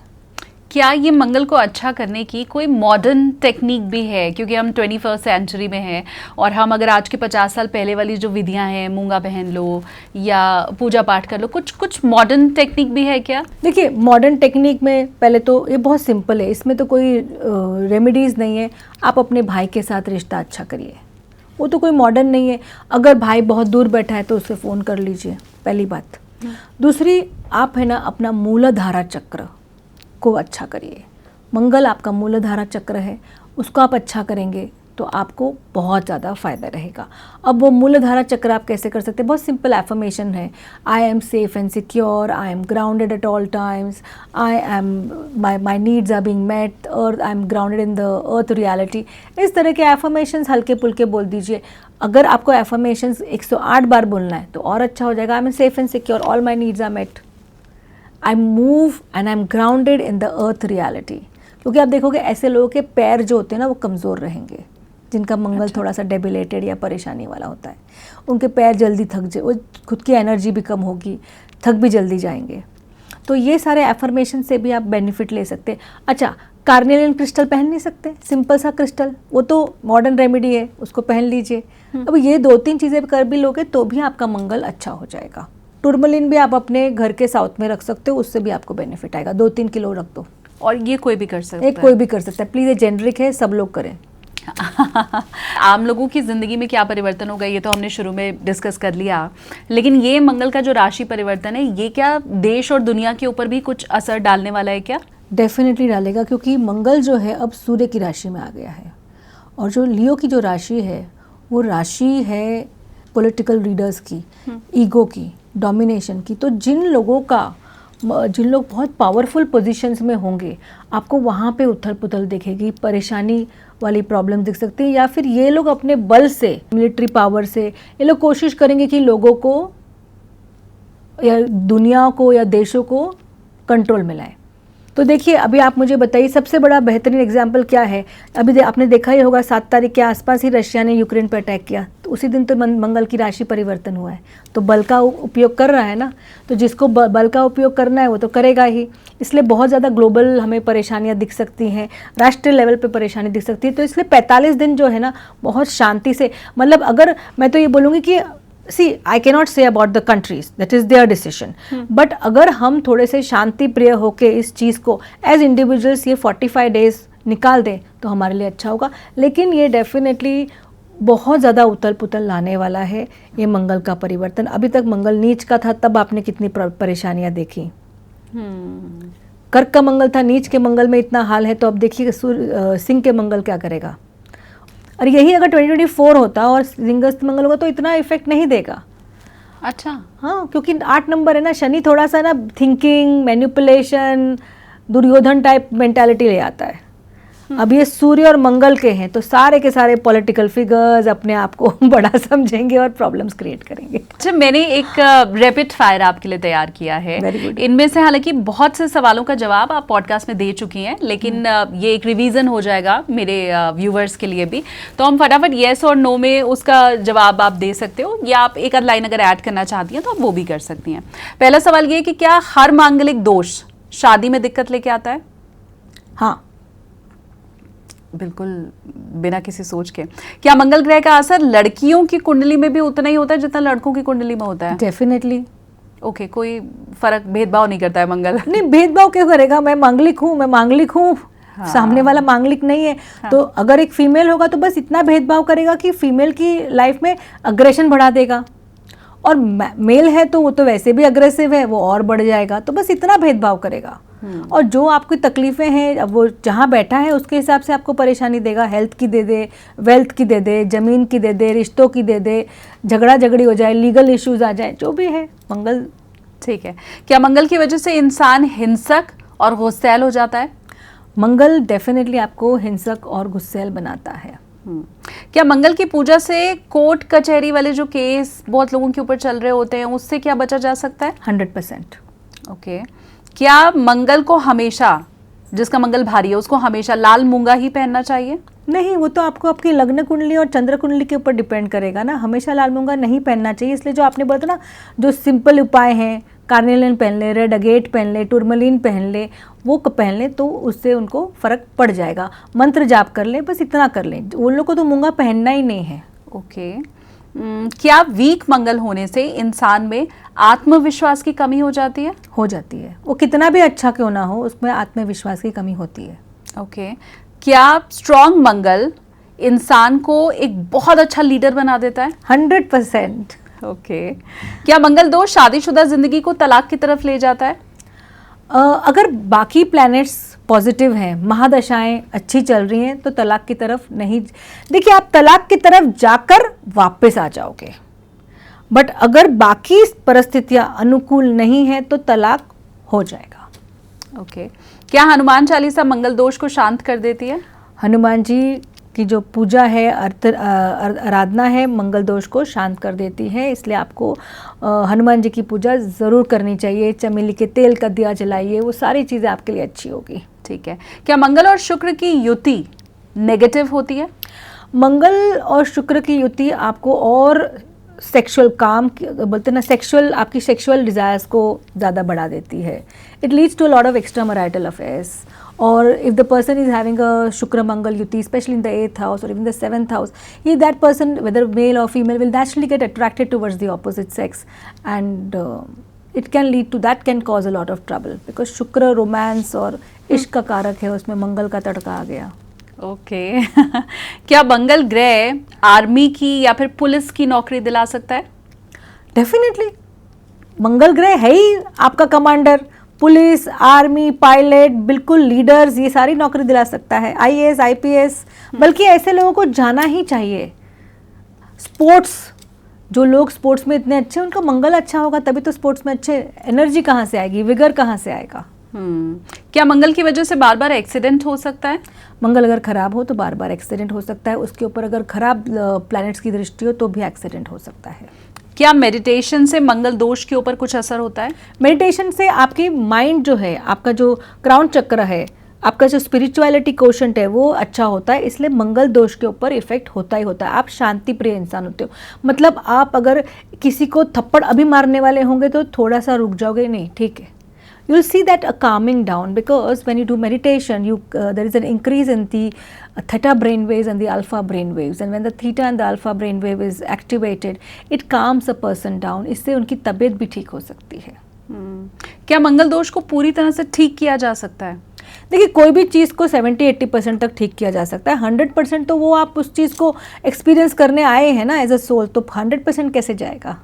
क्या ये मंगल को अच्छा करने की कोई मॉडर्न टेक्निक भी है? क्योंकि हम 21st सेंचुरी में हैं, और हम अगर आज के 50 साल पहले वाली जो विधियां हैं, मूंगा पहन लो या पूजा पाठ कर लो, कुछ मॉडर्न टेक्निक भी है क्या? देखिए, मॉडर्न टेक्निक में पहले तो ये बहुत सिंपल है, इसमें तो कोई रेमेडीज़ नहीं है। आप अपने भाई के साथ रिश्ता अच्छा करिए, वो तो कोई मॉडर्न नहीं है। अगर भाई बहुत दूर बैठा है तो उससे फ़ोन कर लीजिए, पहली बात। दूसरी, आप है ना अपना मूलाधारा चक्र को अच्छा करिए। मंगल आपका मूलाधारा चक्र है, उसको आप अच्छा करेंगे तो आपको बहुत ज़्यादा फ़ायदा रहेगा। अब वो मूलाधारा चक्र आप कैसे कर सकते हैं? बहुत सिंपल एफर्मेशन है। I am safe and secure, I am grounded at all times, I am my needs are being met, और I am grounded in the earth reality. इस तरह के एफर्मेशंस हल्के फुल्के बोल दीजिए। अगर आपको एफर्मेशंस 108 बार बोलना है तो और अच्छा हो जाएगा। I am safe and secure, all my needs are met, I move and I am grounded in the earth reality. क्योंकि आप देखोगे ऐसे लोगों के पैर जो होते हैं ना, वो कमज़ोर रहेंगे, जिनका मंगल थोड़ा सा डेबिलेटेड या परेशानी वाला होता है। उनके पैर जल्दी थक जाए, वो खुद की एनर्जी भी कम होगी, थक भी जल्दी जाएंगे। तो ये सारे एफर्मेशन से भी आप बेनिफिट ले सकते हैं। अच्छा, कार्नेलियन क्रिस्टल पहन नहीं सकते? सिंपल सा क्रिस्टल, वो तो मॉडर्न रेमेडी है, उसको पहन लीजिए। अब ये 2-3 चीज़ें कर भी लोगे तो भी आपका मंगल अच्छा हो जाएगा। टूरमलिन भी आप अपने घर के साउथ में रख सकते हो, उससे भी आपको बेनिफिट आएगा। 2-3 किलो रख दो। और ये कोई भी कर सकता है? कोई भी कर सकता है। प्लीज़, ये जेनरिक है, सब लोग करें। आम लोगों की ज़िंदगी में क्या परिवर्तन होगा ये तो हमने शुरू में डिस्कस कर लिया, लेकिन ये मंगल का जो राशि परिवर्तन है, ये क्या देश और दुनिया के ऊपर भी कुछ असर डालने वाला है क्या? डेफिनेटली डालेगा, क्योंकि मंगल जो है अब सूर्य की राशि में आ गया है, और जो लियो की जो राशि है वो राशि है पॉलिटिकल लीडर्स की, ईगो की, डोमिनेशन की। तो जिन लोग बहुत पावरफुल पोजीशंस में होंगे, आपको वहाँ पे उथल पुथल दिखेगी, परेशानी वाली प्रॉब्लम दिख सकती है, या फिर ये लोग अपने बल से, मिलिट्री पावर से ये लोग कोशिश करेंगे कि लोगों को या दुनिया को या देशों को कंट्रोल में लाए। तो देखिए, अभी आप मुझे बताइए सबसे बड़ा बेहतरीन एग्जाम्पल क्या है। अभी आपने देखा ही होगा 7 तारीख के आसपास ही रशिया ने यूक्रेन पर अटैक किया, तो उसी दिन तो मंगल की राशि परिवर्तन हुआ है, तो बल का उपयोग कर रहा है ना। तो जिसको बल का उपयोग करना है वो तो करेगा ही। इसलिए बहुत ज़्यादा ग्लोबल हमें परेशानियाँ दिख सकती हैं, राष्ट्रीय लेवल पे परेशानी दिख सकती है। तो इसलिए 45 दिन जो है ना बहुत शांति से, मतलब अगर मैं तो ये बोलूँगी कि See, I cannot say about the countries, that is their decision. But अगर हम थोड़े से शांति प्रिय होके इस चीज़ को एज इंडिविजुअल्स ये 45 डेज निकाल दें तो हमारे लिए अच्छा होगा। लेकिन ये डेफिनेटली बहुत ज़्यादा उथल पुथल लाने वाला है ये मंगल का परिवर्तन। अभी तक मंगल नीच का था, तब आपने कितनी परेशानियाँ देखी। कर्क का मंगल था, नीच के मंगल में इतना हाल है, तो अब देखिए सिंह के मंगल क्या करेगा। और यही अगर 2024 होता और सिंहस्थ मंगल होगा तो इतना इफेक्ट नहीं देगा। अच्छा, हाँ, क्योंकि 8 नंबर है ना, शनि थोड़ा सा ना thinking, manipulation, Duryodhan type mentality ले आता है। अब ये सूर्य और मंगल के हैं, तो सारे के सारे पॉलिटिकल फिगर्स अपने आप को बड़ा समझेंगे और प्रॉब्लम्स क्रिएट करेंगे। अच्छा, मैंने एक रैपिड फायर आपके लिए तैयार किया है। इनमें से हालांकि बहुत से सवालों का जवाब आप पॉडकास्ट में दे चुकी हैं, लेकिन ये एक रिवीजन हो जाएगा मेरे व्यूवर्स के लिए भी। तो हम फटाफट येस और नो में उसका जवाब आप दे सकते हो, या आप एक आध लाइन अगर ऐड करना चाहती हैं तो आप वो भी कर सकती हैं। पहला सवाल ये कि क्या हर मांगलिक दोष शादी में दिक्कत लेके आता है? हाँ, बिल्कुल बिना किसी सोच के। क्या मंगल ग्रह का असर लड़कियों की कुंडली में भी उतना ही होता है जितना लड़कों की कुंडली में होता है? डेफिनेटली। ओके, कोई फर्क, भेदभाव नहीं करता है मंगल? नहीं, भेदभाव क्यों करेगा? मैं मांगलिक हूँ, हाँ। सामने वाला मांगलिक नहीं है। हाँ। तो अगर एक फीमेल होगा तो बस इतना भेदभाव करेगा कि फीमेल की लाइफ में अग्रेशन बढ़ा देगा, और मेल है तो वो तो वैसे भी अग्रेसिव है, वो और बढ़ जाएगा। तो बस इतना भेदभाव करेगा, और जो आपकी तकलीफें हैं अब वो जहाँ बैठा है उसके हिसाब से आपको परेशानी देगा। हेल्थ की दे दे, वेल्थ की दे दे, ज़मीन की दे दे, रिश्तों की दे दे, झगड़ा झगड़ी हो जाए, लीगल इश्यूज आ जाए, जो भी है मंगल। ठीक है। क्या मंगल की वजह से इंसान हिंसक और गुस्सैल हो जाता है? मंगल डेफिनेटली आपको हिंसक और गुस्सैल बनाता है। क्या मंगल की पूजा से कोर्ट कचहरी वाले जो केस बहुत लोगों के ऊपर चल रहे होते हैं उससे क्या बचा जा सकता है? 100%। ओके। क्या मंगल को हमेशा, जिसका मंगल भारी है उसको हमेशा लाल मूंगा ही पहनना चाहिए? नहीं, वो तो आपको आपकी लग्न कुंडली और चंद्र कुंडली के ऊपर डिपेंड करेगा ना। हमेशा लाल मूंगा नहीं पहनना चाहिए। इसलिए जो आपने बोला था ना, जो सिंपल उपाय हैं, कार्नेलियन पहन ले, रेड अगेट पहन ले, टूरमलिन पहन ले, वो पहन ले, तो उससे उनको फर्क पड़ जाएगा। मंत्र जाप कर ले, बस इतना कर लें। उन लोग को तो मूंगा पहनना ही नहीं है। ओके। क्या वीक मंगल होने से इंसान में आत्मविश्वास की कमी हो जाती है? हो जाती है। वो कितना भी अच्छा क्यों ना हो, उसमें आत्मविश्वास की कमी होती है। ओके। क्या स्ट्रॉन्ग मंगल इंसान को एक बहुत अच्छा लीडर बना देता है? 100%। ओके। क्या मंगल दोष शादीशुदा जिंदगी को तलाक की तरफ ले जाता है? अगर बाकी प्लैनेट्स पॉजिटिव हैं, महादशाएं अच्छी चल रही हैं, तो तलाक की तरफ नहीं। देखिए, आप तलाक की तरफ जाकर वापस आ जाओगे, बट अगर बाकी परिस्थितियां अनुकूल नहीं है तो तलाक हो जाएगा। ओके। क्या हनुमान चालीसा मंगल दोष को शांत कर देती है? हनुमान जी की जो पूजा है, आराधना है, मंगल दोष को शांत कर देती है। इसलिए आपको हनुमान जी की पूजा ज़रूर करनी चाहिए। चमेली के तेल का दिया जलाइए, वो सारी चीज़ें आपके लिए अच्छी होगी। ठीक है। क्या मंगल और शुक्र की युति नेगेटिव होती है? मंगल और शुक्र की युति आपको और सेक्सुअल काम, बोलते ना, सेक्सुअल, आपकी सेक्सुअल डिज़ायर्स को ज़्यादा बढ़ा देती है। It leads to a lot of extra marital affairs. Or if the person is having a Shukra Mangal Yuti, especially in the 8th house or even the 7th house, that person, whether male or female, will naturally get attracted towards the opposite sex, and it can lead to, that can cause a lot of trouble, because Shukra romance और इश्क का कारक है, उसमें मंगल का तड़का आ गया। Okay. क्या मंगल ग्रह आर्मी की या फिर पुलिस की नौकरी दिला सकता है? डेफिनेटली। मंगल ग्रह है ही आपका कमांडर, पुलिस, आर्मी, पायलट, बिल्कुल लीडर्स, ये सारी नौकरी दिला सकता है, आईएएस, आईपीएस, बल्कि ऐसे लोगों को जाना ही चाहिए। स्पोर्ट्स, जो लोग स्पोर्ट्स में इतने अच्छे, उनका मंगल अच्छा होगा तभी तो स्पोर्ट्स में अच्छे, एनर्जी कहाँ से आएगी, विगर कहाँ से आएगा। क्या मंगल की वजह से बार बार एक्सीडेंट हो सकता है? मंगल अगर खराब हो तो बार बार एक्सीडेंट हो सकता है, उसके ऊपर अगर खराब प्लैनेट्स की दृष्टि हो तो भी एक्सीडेंट हो सकता है। क्या मेडिटेशन से मंगल दोष के ऊपर कुछ असर होता है? मेडिटेशन से आपकी माइंड जो है, आपका जो क्राउन चक्र है, आपका जो स्पिरिचुअलिटी कोशंट है वो अच्छा होता है, इसलिए मंगल दोष के ऊपर इफेक्ट होता ही होता है। आप शांति प्रिय इंसान होते हो, मतलब आप अगर किसी को थप्पड़ अभी मारने वाले होंगे तो थोड़ा सा रुक जाओगे, नहीं ठीक है, you'll see that a calming down, because when you do meditation there is an increase in the theta brain waves and the alpha brain waves, and when the theta and the alpha brain wave is activated it calms a person down, इससे उनकी तबीयत भी ठीक हो सकती है। क्या मंगल दोष को पूरी तरह से ठीक किया जा सकता है? देखिए, कोई भी चीज़ को 70-80% तक ठीक किया जा सकता है, 100% तो वो आप उस चीज़ को एक्सपीरियंस करने आए हैं ना एज अ सोल, तो 100% कैसे जाएगा।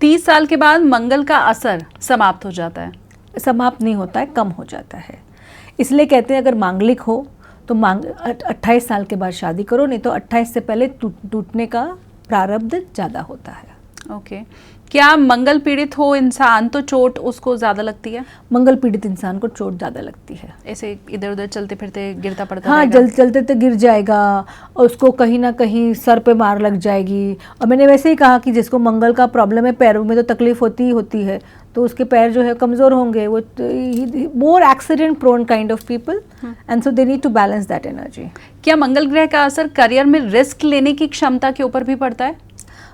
30 साल के बाद मंगल का असर समाप्त हो जाता है? समाप्त नहीं होता है, कम हो जाता है। इसलिए कहते हैं अगर मांगलिक हो तो 28 साल के बाद शादी करो, नहीं तो 28 से पहले टूटने का प्रारब्ध ज़्यादा होता है। ओके। क्या मंगल पीड़ित हो इंसान तो चोट उसको ज़्यादा लगती है? मंगल पीड़ित इंसान को चोट ज़्यादा लगती है। ऐसे इधर उधर चलते फिरते गिरता पड़ता हाँ, चलते तो गिर जाएगा और उसको कहीं ना कहीं सर पे मार लग जाएगी। और मैंने वैसे ही कहा कि जिसको मंगल का प्रॉब्लम है, पैरों में तो तकलीफ होती ही होती है, तो उसके पैर जो है कमज़ोर होंगे, वो more accident prone kind of people, and so they need to balance that energy. क्या मंगल ग्रह का असर करियर में रिस्क लेने की क्षमता के ऊपर भी पड़ता है?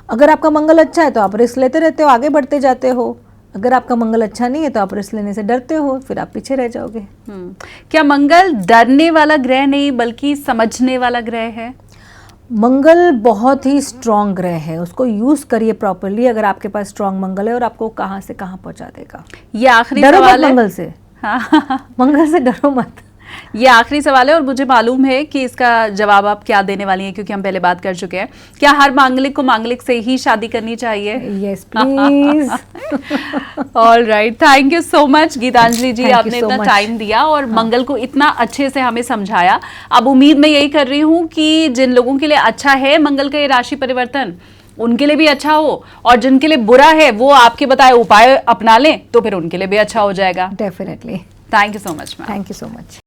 अगर आपका मंगल अच्छा है तो आप रिस्क लेते रहते हो, आगे बढ़ते जाते हो। अगर आपका मंगल अच्छा नहीं है तो आप रिस्क लेने से डरते हो, फिर आप पीछे रह जाओगे। क्या मंगल डरने वाला ग्रह नहीं बल्कि समझने वाला ग्रह है? मंगल बहुत ही स्ट्रॉन्ग ग्रह है, उसको यूज करिए प्रॉपरली। अगर आपके पास स्ट्रॉन्ग मंगल है, और आपको कहाँ से कहाँ पहुँचा देगा। ये आखिरी डरो सवाल मत है मंगल से। हाँ मंगल से डरो मत। ये आखिरी सवाल है और मुझे मालूम है कि इसका जवाब आप क्या देने वाली हैं, क्योंकि हम पहले बात कर चुके हैं। क्या हर मांगलिक को मांगलिक से ही शादी करनी चाहिए? Yes please. All right, thank you so much Geetanjali ji, आपने इतना much. टाइम दिया और मंगल को इतना अच्छे से हमें समझाया। अब उम्मीद मैं यही कर रही हूँ कि जिन लोगों के लिए अच्छा है मंगल का ये राशि परिवर्तन, उनके लिए भी अच्छा हो, और जिनके लिए बुरा है वो आपके बताए उपाय अपना लें तो फिर उनके लिए भी अच्छा हो जाएगा। Definitely. Thank you so much ma'am. Thank you so much.